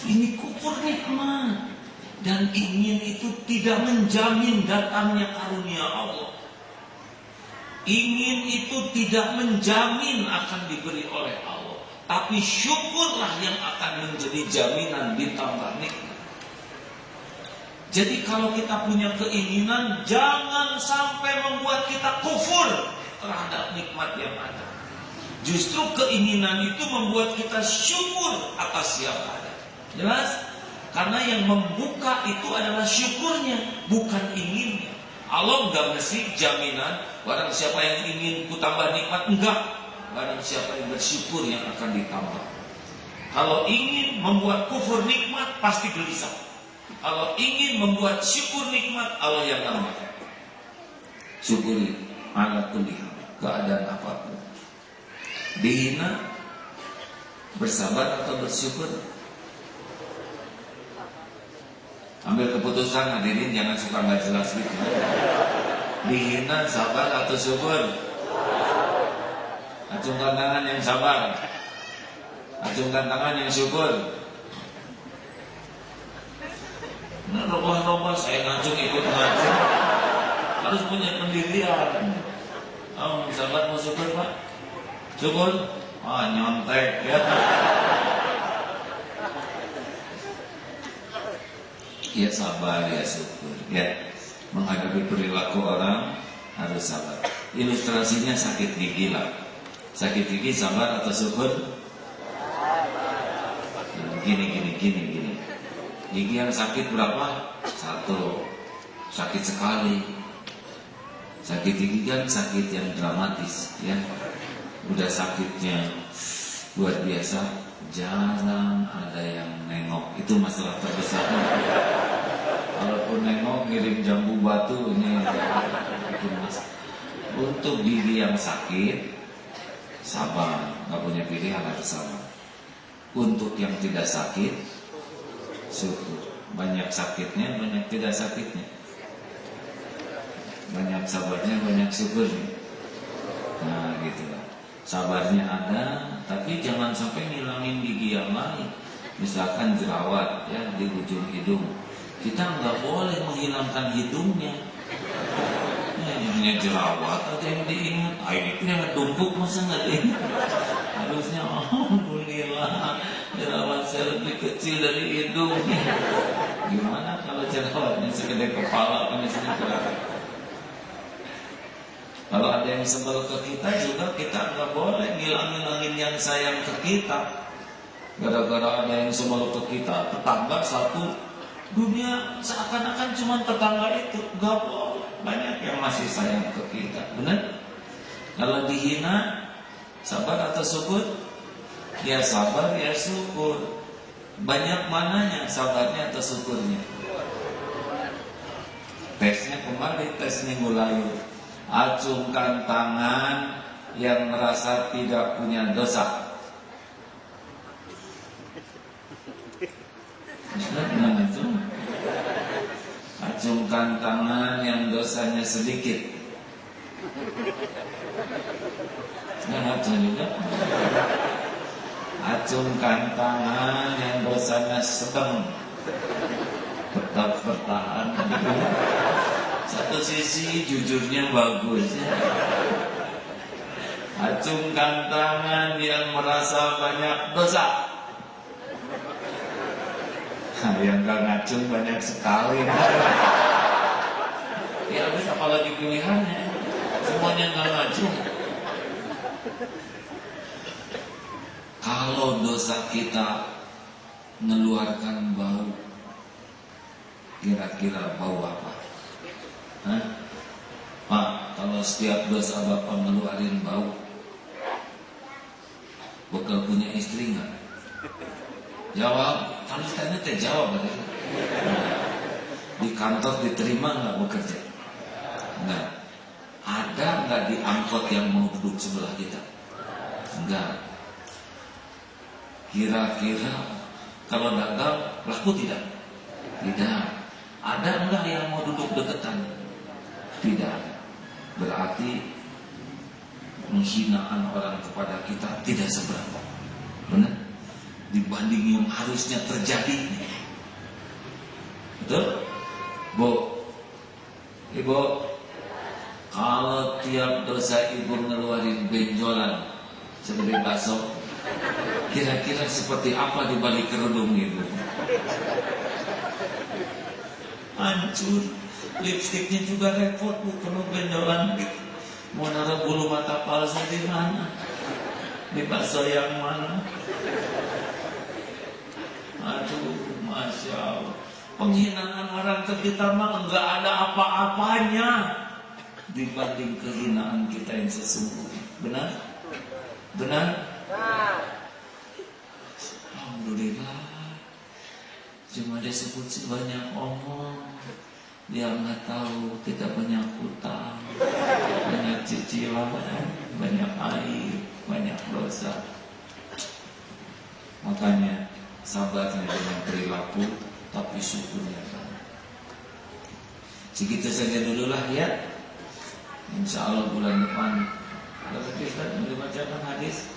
Ini kufur nikmat. Dan ingin itu tidak menjamin datangnya karunia Allah. Ingin itu tidak menjamin akan diberi oleh Allah. Tapi syukurlah yang akan menjadi jaminan ditambah nikmat. Jadi kalau kita punya keinginan, jangan sampai membuat kita kufur terhadap nikmat yang ada. Justru keinginan itu membuat kita syukur atas yang ada. Jelas? Karena yang membuka itu adalah syukurnya, bukan inginnya. Allah enggak ngasih jaminan barang siapa yang ingin ku tambah nikmat, enggak. Barang siapa yang bersyukur yang akan ditambah. Kalau ingin membuat kufur nikmat, pasti gelisah. Kalau ingin membuat syukur nikmat, Allah yang nambah. Syukuri ala kulli hal, keadaan apapun. Dihina, bersabar atau bersyukur? Ambil keputusan, hadirin, jangan suka nggak jelas gitu. Dihina, sabar atau syukur? Acungkan tangan yang sabar, acungkan tangan yang syukur. Nah, roboh-roboh saya ngacung ikut ngacung. Harus punya pendirian. Sabar mau syukur Pak? Syukur? Nyontek ya. Ya sabar, ya syukur. Ya, menghadapi perilaku orang harus sabar. Ilustrasinya sakit gigi lah. Sakit gigi sabar atau syukur? Gini. Gigi yang sakit berapa? 1. Sakit sekali. Sakit gigi kan sakit yang dramatis, ya. Udah sakitnya luar biasa, jarang ada yang nengok. Itu masalah terbesar. Walaupun nengok ngirim jambu batu, ini bikin masalah. Untuk gigi yang sakit, sabar, nggak punya pilihan, harus sabar. Untuk yang tidak sakit, syukur. Banyak sakitnya, banyak tidak sakitnya. banyak sabarnya, banyak syukurnya. Nah gitu lah. Sabarnya ada, tapi jangan sampai ngilangin gigi yang lain. Misalkan jerawat ya di ujung hidung, kita nggak boleh menghilangkan hidungnya. Hanya jerawat ada yang diingat, ini yang tumpuk masa nggak diingat. Harusnya alhamdulillah jerawat saya lebih kecil dari hidung. Gimana kalau jerawatnya segede kepala kan disini kelihatan. Kalau ada yang sebel ke kita juga, kita nggak boleh ngilang-ngilangin yang sayang ke kita. Gara-gara ada yang sebel ke kita, tetangga satu, dunia seakan-akan cuma tetangga itu. Nggak boleh. Banyak yang masih sayang ke kita, benar? Kalau dihina, sabar atau syukur? Ya sabar, ya syukur. Banyak mananya, sabarnya atau syukurnya? Tesnya kembali, tes minggu lalu. Acungkan tangan yang merasa tidak punya dosa. Acungkan tangan yang dosanya sedikit. Nggak acung juga. Acungkan tangan yang dosanya sedang. Tetap bertahan. Satu sisi jujurnya bagus. Acungkan tangan yang merasa banyak dosa. Yang gak ngacung banyak sekali. Ya habis apalagi pilihannya. Semuanya gak ngacung. Kalau dosa kita mengeluarkan bau, kira-kira bau apa? Hah? Pak, kalau setiap dosa Bapak ngeluarin bau, bakal punya istri nggak? Jawab, kalau ditanya teh jawab. Di kantor diterima nggak bekerja? Nggak. Ada nggak di angkot yang mau duduk sebelah kita? Enggak. Kira-kira kalau dagang laku tidak? Tidak. Ada enggak yang mau duduk deketan? Tidak. Berarti penghinaan orang kepada kita tidak seberapa. Benar? Dibanding yang harusnya terjadi. Betul? Bu, Ibu, kalau tiap dosa ibu ngeluarin benjolan seperti bakso, kira-kira seperti apa di balik kerudung ibu? Hancur. Lipstiknya juga repot, bu, penuh benjolan gitu. Mau naruh bulu mata palsu di mana? Di bakso yang mana? Aduh, Masya Allah. Penghinaan orang ke kita mah enggak ada apa-apanya dibanding kehinaan kita yang sesungguhnya. Benar? Benar? Alhamdulillah. Cuma disebut sebanyak omong, dia nggak tahu kita banyak hutang, banyak cicilan, banyak aib, banyak dosa. Makanya sabarnya dengan perilaku, tapi syukurnya kan. Segitu saja dululah ya. Insya Allah bulan depan ada kita membacakan hadis.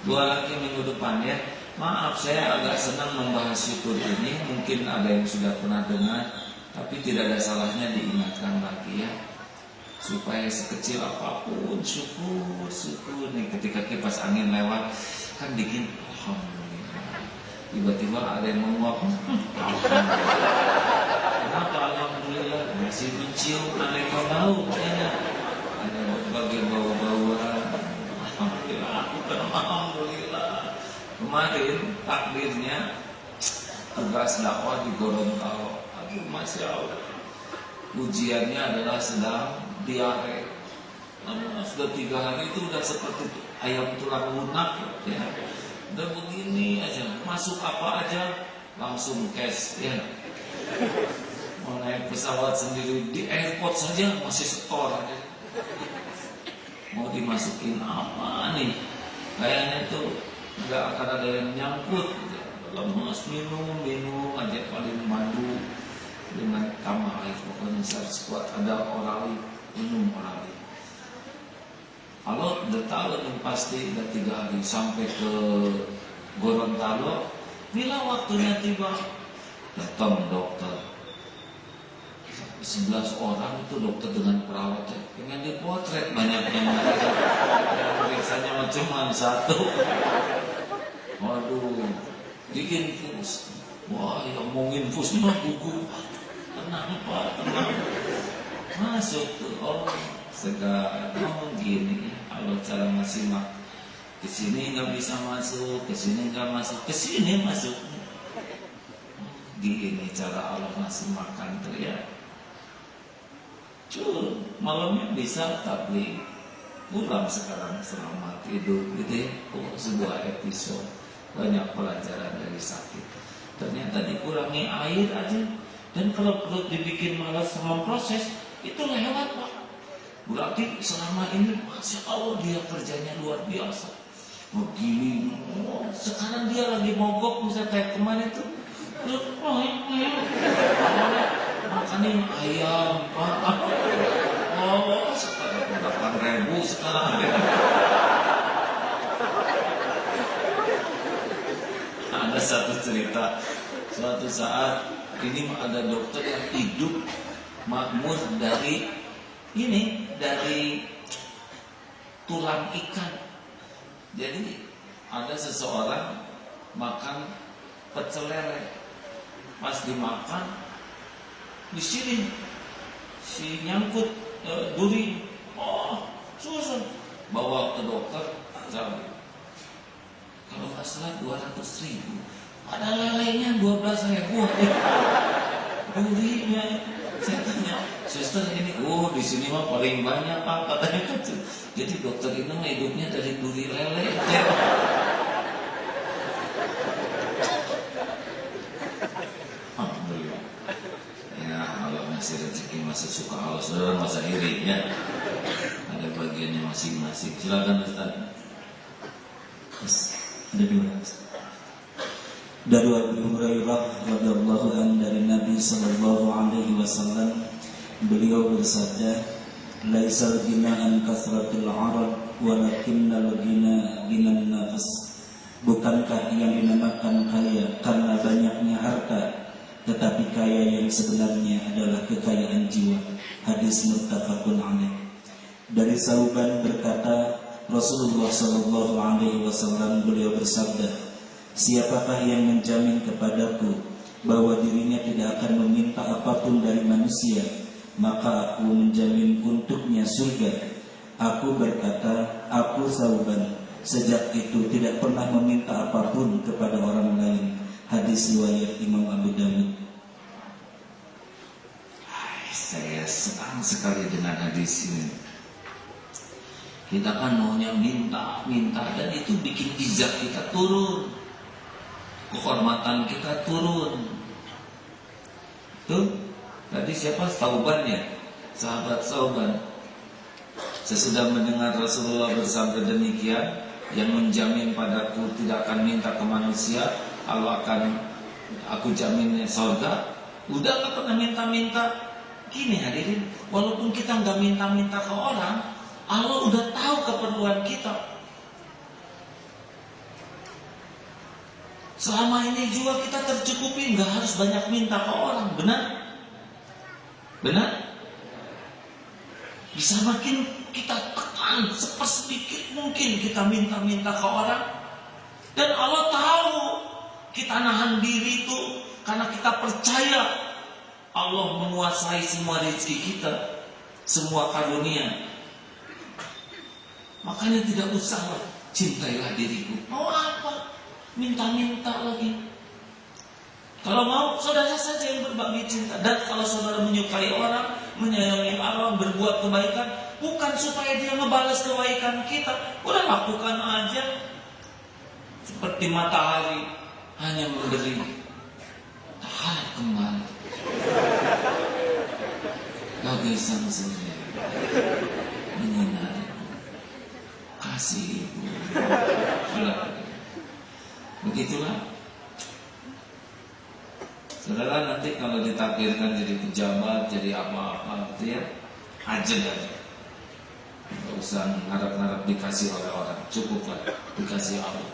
2 lagi minggu depan ya. Maaf saya agak senang membahas syukur ini. Mungkin ada yang sudah pernah dengar, tapi tidak ada salahnya diingatkan lagi ya. Supaya sekecil apapun syukur nih. Ketika kipas angin lewat kan dingin, alhamdulillah. Tiba-tiba ada yang menguap. Kenapa alhamdulillah? Masih mencium aneka bau ya. Ada berbagai bau-bauan. Alhamdulillah, alhamdulillah. Kemarin takdirnya tugas dakwah di Gorontalo. Aduh, Masya Allah. Ujiannya adalah sedang diare. Sudah 3 hari itu udah seperti ayam tulang lunak ya. Udah begini aja, masuk apa aja langsung cash ya. Mau naik pesawat sendiri di airport saja masih setor aja. Mau dimasukin apa nih? Kayaknya tuh nggak akan ada yang nyangkut. Lemas minum aja paling mandu dengan tambah air pokoknya sekuat ada orali minum orang. Kalau udah tahu yang pasti udah 3 hari sampai ke Gorontalo, bila waktunya tiba, datang dokter. 11 orang itu dokter dengan perawatnya, pengen dipotret banyak yang periksanya cuma 1. Waduh, diinfus. Wah, yang mau infus mah gugup. Tenang Pak, tenang. Masuk tuh, oh segar. Oh gini, kalau cara masimak. Kesini nggak bisa masuk, kesini nggak masuk, kesini masuk. Gini cara Allah ngasih makan tuh ya. Malamnya bisa tabligh, pulang sekarang selamat hidup gitu ya. Sebuah episode, banyak pelajaran dari sakit. Ternyata dikurangi air aja, dan kalau perut dibikin malas sama proses itu lewat Pak. Berarti selama ini Masya Allah dia kerjanya luar biasa. Begini, sekarang dia lagi mogok misalnya kayak kemarin itu, makannya ayam Pak. Oh sekarang 8.000 sekarang. Ada satu cerita, suatu saat ini ada dokter yang hidup makmur dari tulang ikan. Jadi ada seseorang makan pecel lele, pas dimakan di sini si nyangkut duri. Oh susah, bawa ke dokter. Kalau nggak salah 200.000, ada lelenya 12.000. Durinya, saya tanya, suster ini, di sini mah paling banyak Pak, katanya. Jadi dokter ini mah hidupnya dari duri lele. Alhamdulillah. Ya Allah ngasih rezeki masih suka Allah, saudara masa iri ya. Ada bagiannya masing-masing. Silakan Ustaz. Ada 2. Dari Abu Hurairah radhiyallahu anhu dari Nabi sallallahu alaihi wasallam, beliau bersabda, "Laisal ghina an kasratil 'arab, walakinnal ghina ghinan nafs." Bukankah yang dinamakan kaya karena banyaknya harta, tetapi kaya yang sebenarnya adalah kekayaan jiwa. Hadis muttafaqun alaih. Dari Sauban berkata, Rasulullah sallallahu alaihi wasallam beliau bersabda, "Siapakah yang menjamin kepadaku bahwa dirinya tidak akan meminta apapun dari manusia, maka aku menjamin untuknya surga." Aku berkata, "Aku Sauban." Sejak itu tidak pernah meminta apapun kepada orang lain. Hadis riwayat Imam Abu Dawud. Saya senang sekali dengan hadis ini. Kita kan maunya minta, dan itu bikin izah kita turun, kehormatan kita turun. Tuh, tadi siapa? Sauban ya, sahabat Sauban. Sesudah mendengar Rasulullah bersabda demikian, yang menjamin padaku tidak akan minta ke manusia, Allah akan aku jamin surga. Udah gak pernah minta-minta. Gini hadirin, walaupun kita gak minta-minta ke orang, Allah udah tahu keperluan kita. Selama ini juga kita tercukupi, gak harus banyak minta ke orang. Benar? Benar? Bisa makin kita tekan sepersedikit mungkin kita minta-minta ke orang. Dan Allah tahu kita nahan diri itu karena kita percaya Allah menguasai semua rezeki kita, semua karunia. Makanya tidak usah cintailah diriku. Mau apa? Minta-minta lagi. Kalau mau, saudara saja yang berbagi cinta. Dan kalau saudara menyukai orang, menyayangi orang, berbuat kebaikan, bukan supaya dia ngebalas kebaikan kita. Udah lakukan aja. Seperti matahari hanya memberi, tak kembali. Bagai sang surya menyinari kasih ibu. Begitulah. Saudara nanti kalau ditakdirkan jadi pejabat, jadi apa-apa gitu ya, aja. Nggak usah ngarap-ngarap dikasih oleh orang, cukuplah dikasih Allah.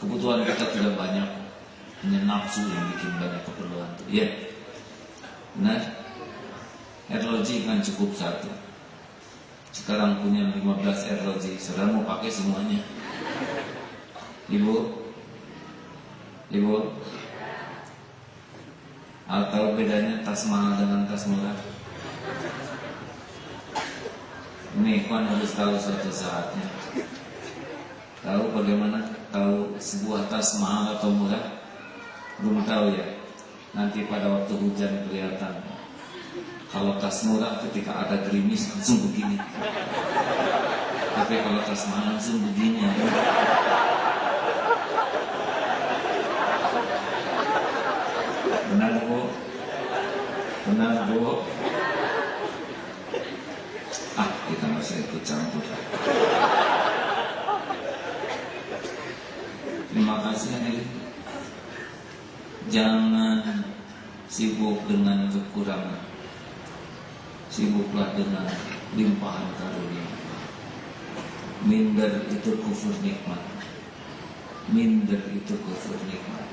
Kebutuhan kita tidak banyak, hanya nafsu yang bikin banyak keperluan. Ya, benar. RLG kan cukup satu. Sekarang punya 15 RLG, saudara mau pakai semuanya. Ibu, atau bedanya tas mahal dengan tas murah? Ini kan harus tahu suatu saatnya. Tahu bagaimana tahu sebuah tas mahal atau murah? Belum tahu ya. Nanti pada waktu hujan kelihatan. Kalau tas murah ketika ada gerimis langsung begini. Tapi kalau tas mahal langsung begini. Benar Bu? Benar Bu? Kita nggak usah ikut campur. Terima kasih. Jangan sibuk dengan kekurangan, sibuklah dengan limpahan karunia. Minder itu kufur nikmat. Minder itu kufur nikmat.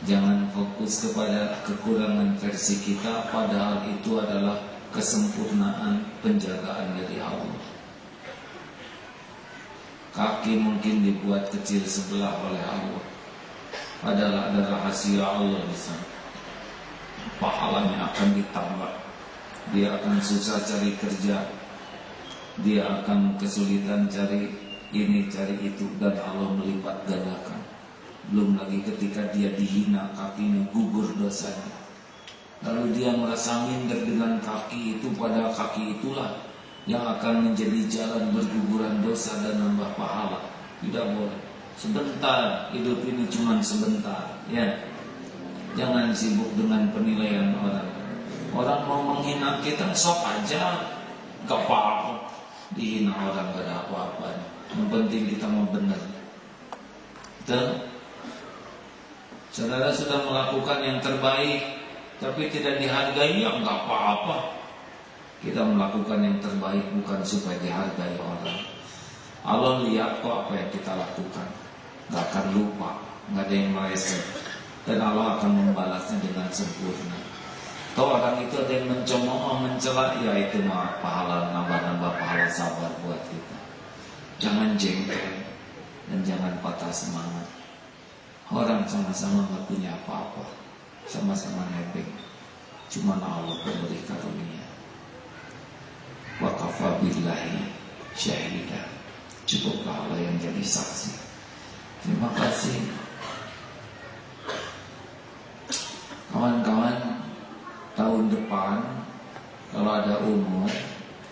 Jangan fokus kepada kekurangan versi kita, padahal itu adalah kesempurnaan penjagaan dari Allah. Kaki mungkin dibuat kecil sebelah oleh Allah, padahal ada rahasia Allah di sana. Pahalanya akan ditambah. Dia akan susah cari kerja, dia akan kesulitan cari ini cari itu, dan Allah melipat gandakan. Belum lagi ketika dia dihina, kakinya gugur dosanya. Lalu dia merasa minder dengan kaki itu, pada kaki itulah yang akan menjadi jalan berguguran dosa dan nambah pahala. Tidak boleh. Sebentar, hidup ini cuma sebentar. Ya, jangan sibuk dengan penilaian orang. Orang mau menghina kita, sok aja, gak apa-apa. Dihina orang gak ada apa-apanya. Yang penting kita mau benar. Betul? Saudara sudah melakukan yang terbaik, tapi tidak dihargai, ya nggak apa-apa. Kita melakukan yang terbaik bukan supaya dihargai orang. Allah lihat kok apa yang kita lakukan, nggak akan lupa, nggak ada yang meleset, dan Allah akan membalasnya dengan sempurna. Kalau orang itu ada yang mencemooh, mencela, ya itu mah pahala, nambah-nambah pahala sabar buat kita. Jangan jengkel dan jangan patah semangat. Orang sama-sama nggak punya apa-apa, sama-sama nebeng. Cuma Allah pemberi karunia. Wa kafa billahi syahida. Cukuplah Allah yang jadi saksi. Terima kasih. Kawan-kawan, tahun depan kalau ada umur,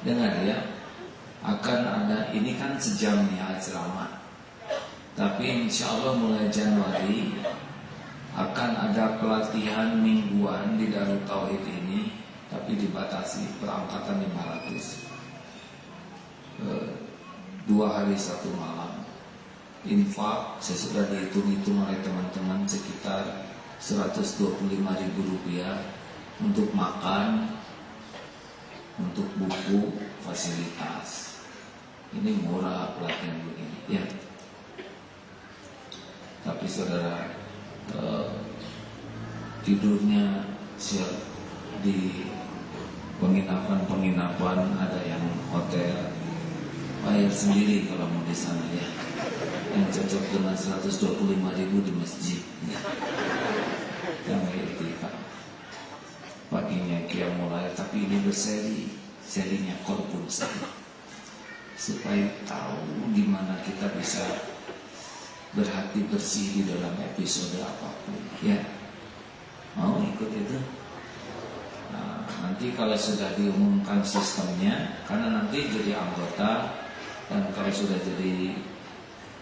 dengar ya, akan ada, ini kan sejam ya ceramah. Tapi insya Allah mulai Januari akan ada pelatihan mingguan di Darut Tauhid ini, tapi dibatasi perangkatan 500. 2 hari 1 malam. Infak saya sudah dihitung-hitung oleh teman-teman sekitar Rp125.000 untuk makan, untuk buku, fasilitas. Ini murah pelatihan begini ya. Tapi saudara, tidurnya siap di penginapan ada yang hotel, bayar sendiri kalau mau di sana ya. Yang cocok dengan 125.000 di masjid ya. Yang itu kan paginya Qiyamul mulai, tapi ini serinya korban supaya tahu gimana kita bisa berhati bersih di dalam episode apapun ya. Mau ikut itu? Nah, nanti kalau sudah diumumkan sistemnya, karena nanti jadi anggota, dan kalau sudah jadi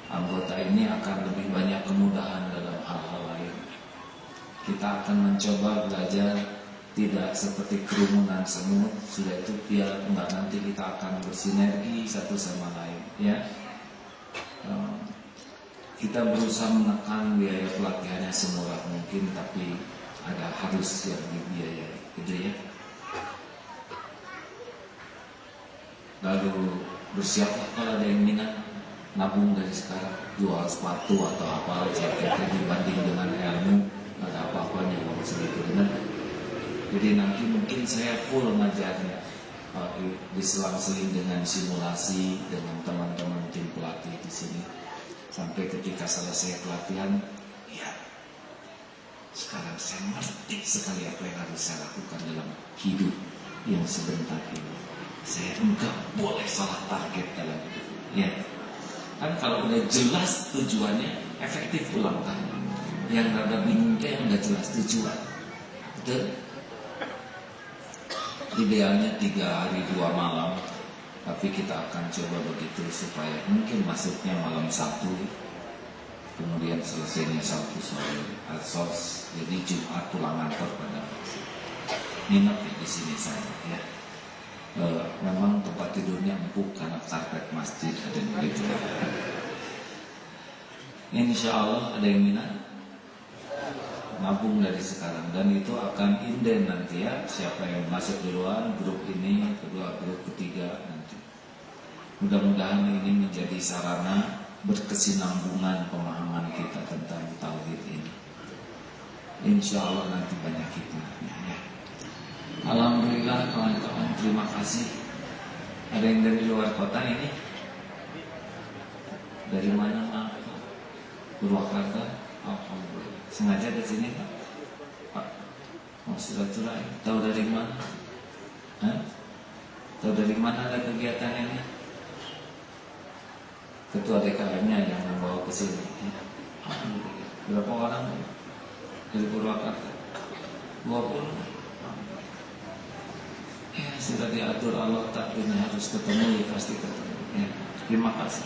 anggota ini akan lebih banyak kemudahan dalam hal-hal lain. Kita akan mencoba belajar tidak seperti kerumunan semut. Sudah itu biar enggak, nanti kita akan bersinergi satu sama lain ya. Kita berusaha menekan biaya pelatihannya semurah mungkin, tapi ada harus yang dibiayai gitu ya. Lalu bersiaplah kalau ada yang minat, nabung dari sekarang, jual sepatu atau apa jaket dibanding dengan ilmu, ada apa-apanya kalau segitu dengan. Jadi nanti mungkin saya full ngajarnya, diselang-seling dengan simulasi dengan teman-teman tim pelatih di sini. Sampai ketika selesai pelatihan, ya sekarang saya ngerti sekali apa yang harus saya lakukan dalam hidup yang sebentar ini. Saya enggak boleh salah target dalam hidup. Ya, kan kalau udah jelas tujuannya, efektif pulang kan. Yang rada bingung yang enggak jelas tujuan, betul? Idealnya 3 hari 2 malam, tapi kita akan coba begitu supaya mungkin masuknya malam Sabtu, kemudian selesainya Sabtu sore, asos, jadi Jumat pulang kantor pada nginep di sini saya. Ya. Memang tempat tidurnya empuk karena karpet masjid ada di situ. Insya Allah ada yang minat, nabung dari sekarang, dan itu akan inden nanti ya. Siapa yang masuk duluan grup ini, kedua grup ketiga nanti. Mudah-mudahan ini menjadi sarana berkesinambungan pemahaman kita tentang tauhid ini. Insya Allah nanti banyak hikmahnya ya. Alhamdulillah kawan-kawan, terima kasih. Ada yang dari luar kota ini? Dari mana Pak? Purwakarta? Alhamdulillah. Sengaja ke sini Pak? Pak, mau silaturahmi. Tahu dari mana? Hah? Tahu dari mana ada kegiatan ini? Ketua DKM-nya yang membawa ke sini. Alhamdulillah. Berapa orang dari Purwakarta? 20. Ya, sudah diatur Allah, takdirnya harus ketemu, ya pasti ketemu. Ya, terima kasih.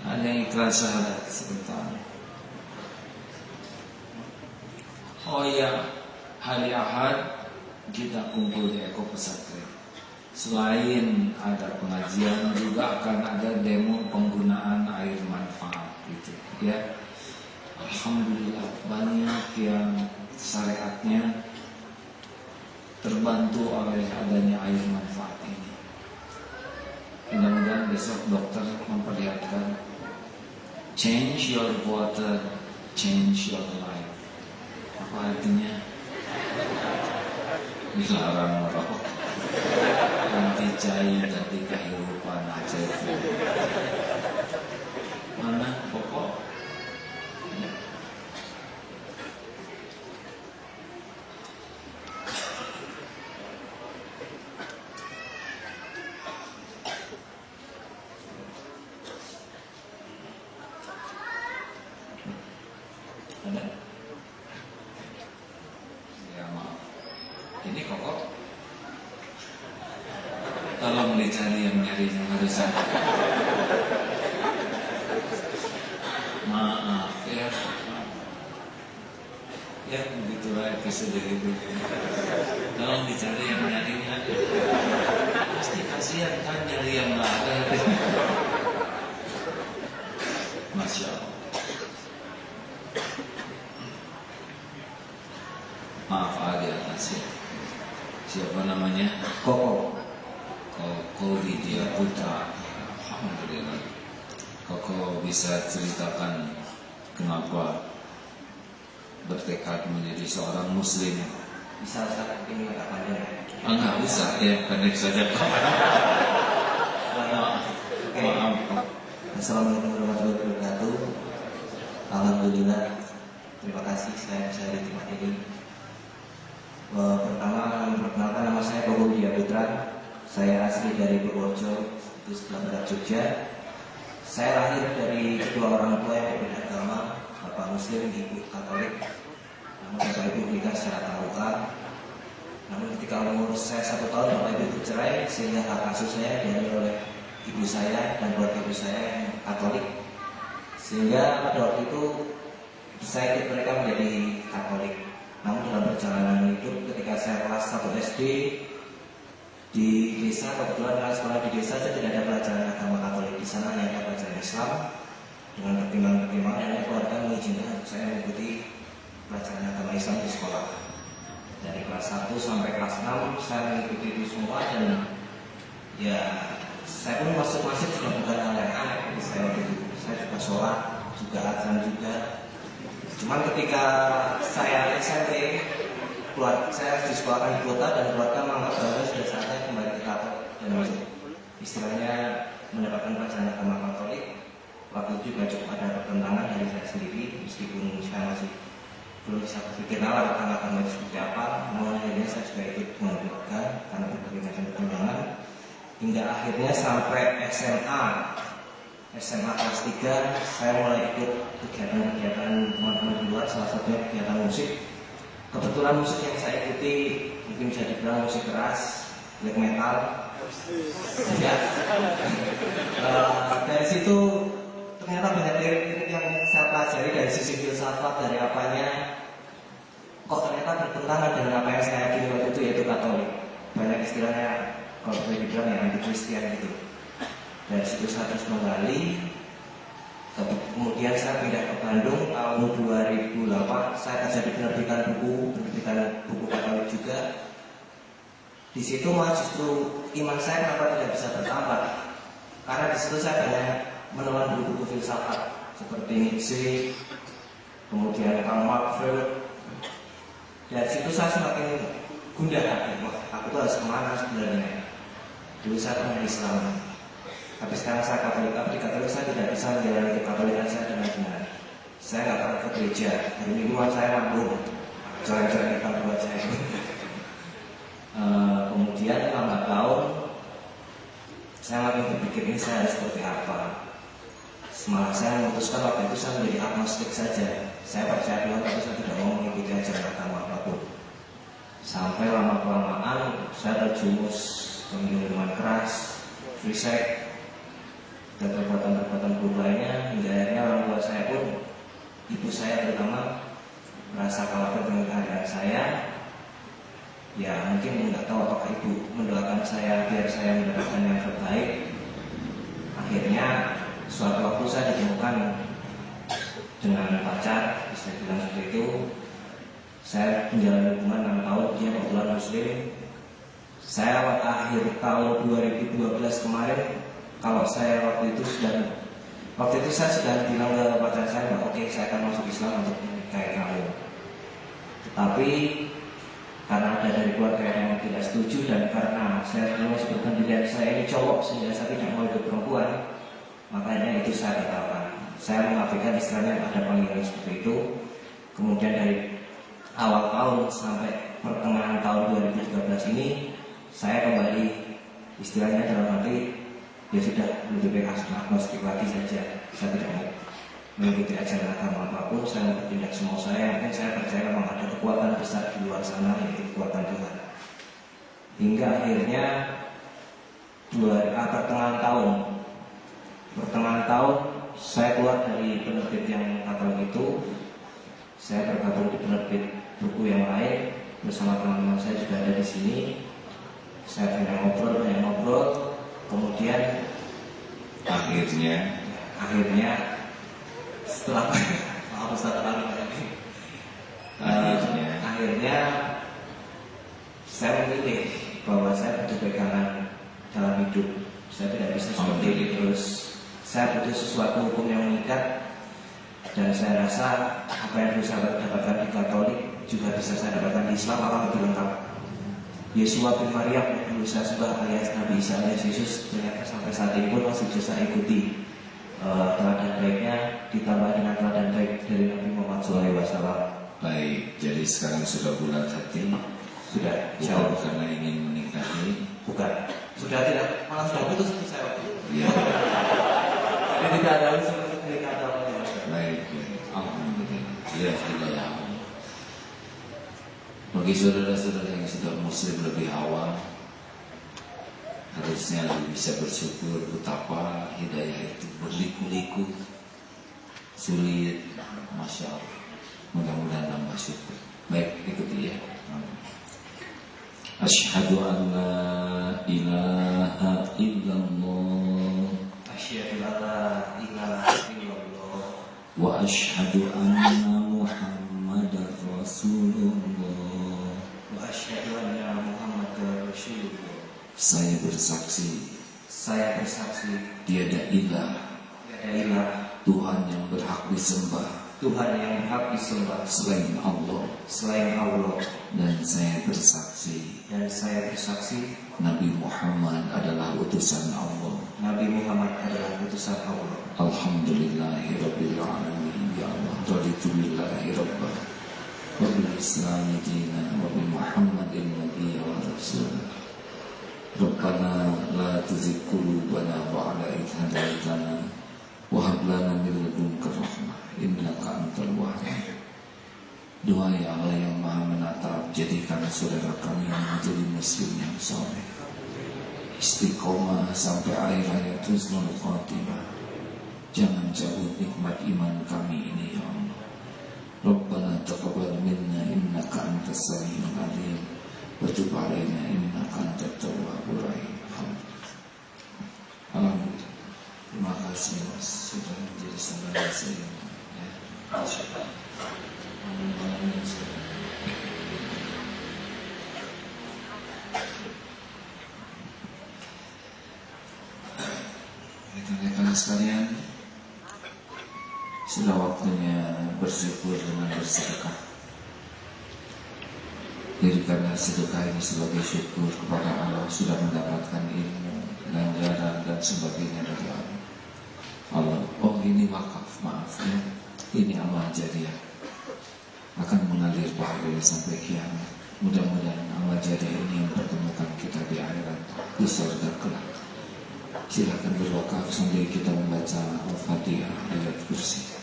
Ada yang ikhlas syahadat sebentar. Oh ya, hari Ahad kita kumpul di Eko Pesantren. Selain ada pengajian, juga akan ada demo penggunaan air manfaat gitu. Ya, alhamdulillah banyak yang syariatnya terbantu oleh adanya air manfaat ini. Mudah-mudahan besok dokter memperlihatkan change your water, change your life. Apa artinya? Dilarang merokok, ganti cair dari kehidupan aja. Mana pokok? Tolong dicari yang nyari yang harus ada. Maaf ya. Ya begitulah episode itu. Tolong dicari yang nyarinya. Pasti kasihan kan nyari yang nggak ada. Masya Allah. Maaf ada atas ya. Siapa namanya? Koko. Koko Widya Putra. Alhamdulillah. Koko bisa ceritakan kenapa bertekad menjadi seorang muslim? Bisa Ustaz, ini agak panjang. Enggak bisa, ya pendek saja. Maaf. Assalamualaikum warahmatullahi wabarakatuh. Alhamdulillah, terima kasih saya bisa di tempat ini. Pertama, perkenalkan nama saya Koko Widya Putra. Saya asli dari Purworejo, itu sebelah barat Jogja. Saya lahir dari kedua orang tua yang berbeda agama, bapak Muslim, ibu Katolik. Namun bapak ibu menikah secara taruhan. Namun ketika umur saya 1 tahun, bapak ibu bercerai, sehingga hak asuh saya diambil oleh ibu saya dan keluarga ibu saya yang Katolik. Sehingga pada waktu itu saya ikut mereka menjadi Katolik. Namun dalam perjalanan hidup, ketika saya kelas 1 SD di desa, kebetulan karena sekolah di desa saya tidak ada pelajaran agama Katolik. Di sana hanya ada pelajaran Islam. Dengan pertimbangan-pertimbangan dan keluarga mengizinkan saya mengikuti pelajaran agama Islam di sekolah. Dari kelas 1 sampai kelas 6 saya mengikuti itu semua, dan Ya, saya pun masuk masjid juga bukan hal yang aneh. Saya juga sholat, juga azan juga. Cuman ketika saya SMP, saya disekolahkan di kota dan keluarga menganggap bahwa sudah saatnya kembali ke Katolik dan istilahnya mendapatkan pelajaran agama Katolik. Waktu itu juga cukup ada pertentangan dari saya sendiri, meskipun saya masih belum bisa berpikir nalar tentang agama itu seperti apa. Namun akhirnya saya juga ikut dengan keluarga karena berbagai macam pertimbangan. Hingga akhirnya sampai SMA kelas 3, saya mulai ikut kegiatan-kegiatan teman-teman di luar, salah satunya kegiatan musik. Kebetulan musik yang saya ikuti mungkin bisa dibilang musik keras, black metal. Ya. Dari situ ternyata banyak lirik yang saya pelajari dari sisi filsafat, dari apanya kok ternyata bertentangan dengan apa yang saya yakini waktu itu, yaitu Katolik. Banyak istilahnya kalau boleh dibilang ya anti-Kristian gitu. Dari situ saya terus menggali. Kemudian saya pindah ke Bandung tahun 2008. Saya kerja di penerbitan buku Katolik juga. Di situ malah justru iman saya kenapa tidak bisa bertambah, karena di situ saya banyak menelan buku-buku filsafat seperti Nietzsche, kemudian Karl Marx. Dari situ saya semakin gundah hati. Aku tuh harus kemana sebenarnya? Dulu saya pernah Islam, tapi sekarang saya Katolik. Tapi di Katolik saya tidak bisa menjalani kekatolikan saya dengan benar. Saya nggak pernah ke gereja. Hari mingguan saya mabuk, coret-coret hitam buat saya. Kemudian lambat tahun saya makin berpikir ini saya harus seperti apa. Malah saya memutuskan waktu itu saya menjadi agnostik saja. Saya percaya Tuhan tapi saya tidak mau mengikuti ajaran agama apapun. Sampai lama-kelamaan saya terjumus ke minuman keras, free sex, dan perbuatan-perbuatan buruk lainnya. Hingga akhirnya orang tua saya pun, ibu saya terutama, merasa khawatir dengan keadaan saya. Ya mungkin nggak tahu apakah ibu mendoakan saya biar saya mendapatkan yang terbaik. Akhirnya suatu waktu saya ditemukan dengan pacar, bisa bilang seperti itu. Saya menjalani hubungan 6 tahun, dia kebetulan Muslim. Saya akhir tahun 2012 kemarin, kalau saya waktu itu saya sudah bilang ke pacar saya bahwa oke, saya akan masuk Islam untuk menikahi kamu. Tetapi karena ada dari keluarga yang tidak setuju dan karena saya selalu sebutkan diri saya ini cowok sehingga saya tidak mau hidup perempuan, makanya itu saya batalkan. Saya mengafikan istilahnya ada panggilan seperti itu. Kemudian dari awal tahun sampai pertengahan tahun 2013 ini saya kembali istilahnya dalam arti ya sudah lebih baik agnostik lagi saja. Saya tidak mau mengikuti ajaran agama apapun, saya bertindak semau saya. Mungkin saya percaya memang ada kekuatan besar di luar sana, yaitu kekuatan Tuhan. Hingga akhirnya pertengahan tahun saya keluar dari penerbit yang Katolik itu. Saya bergabung di penerbit buku yang lain bersama teman-teman saya juga ada di sini. Saya banyak ngobrol. Kemudian akhirnya setelah akhirnya saya memilih bahwa saya butuh pegangan dalam hidup. Saya tidak bisa seperti ini terus. Saya butuh sesuatu hukum yang mengikat. Dan saya rasa apa yang bisa saya dapatkan di Katolik juga bisa saya dapatkan di Islam, akan lebih lengkap. Yesua bin Maryam yang dulu saya sembah alias Nabi Isa alias Yesus, ternyata sampai saat ini pun masih bisa saya ikuti. Teladan baiknya ditambah dengan teladan baik dari Nabi Muhammad SAW. Baik, jadi sekarang sudah bulan hati. Sudah, jauh karena ingin menikahi. Bukan, sudah tidak, malah sudah putus saya. Iya. Jadi tidak ada unsur untuk menikah awalnya. Baik, alhamdulillah. Ya, hidayah. Bagi saudara-saudara yang sudah Muslim lebih awam, harusnya lebih bisa bersyukur betapa hidayah itu berliku-liku, sulit, masya Allah. Mudah-mudahan nambah syukur. Baik, ikuti ya. Asyhadu an la ilaha illallah. Asyhadu an la ilaha illallah. Wa asyhadu anna Muhammadar Rasulullah. Wa asyhadu anna Muhammadar Rasulullah. Saya bersaksi tiada ilah Tuhan yang berhak disembah selain Allah, dan saya bersaksi Nabi Muhammad adalah utusan Allah. Alhamdulillahirabbil alamin. Ya Allah, raditu billahi rabbah wa bil islami dinan wa bi Muhammadin nabiyyan wa rasulah. Rabbana la tuzigh qulubana ba'da idh hadaytana wa hab lana min ladunka rahmah innaka antal wahhab. Doa ya Allah yang Maha menatap, jadikan saudara kami menjadi muslim yang saleh, istiqomah sampai akhir hayat husnul khatimah. Jangan cabut nikmat iman kami ini ya Allah. Rabbana taqabbal minna innaka antas samiul alim wa tub alaina innaka antat tawwabur rahim. Alhamdulillah. Terima kasih Mas sudah menjadi saudara saya. Rekan-rekan sekalian, sudah waktunya bersyukur dengan bersedekah. Jadi karena sedekah ini sebagai syukur kepada Allah sudah mendapatkan ilmu, ganjaran dan sebagainya dari Allah. Oh ini wakaf, maaf ya, ini amal jariah akan mengalir pahala sampai kiamat. Mudah-mudahan amal jariah ini yang pertemukan kita di akhirat di surga kelak. Silakan berwakaf sambil kita membaca Al-Fatihah ayat kursi.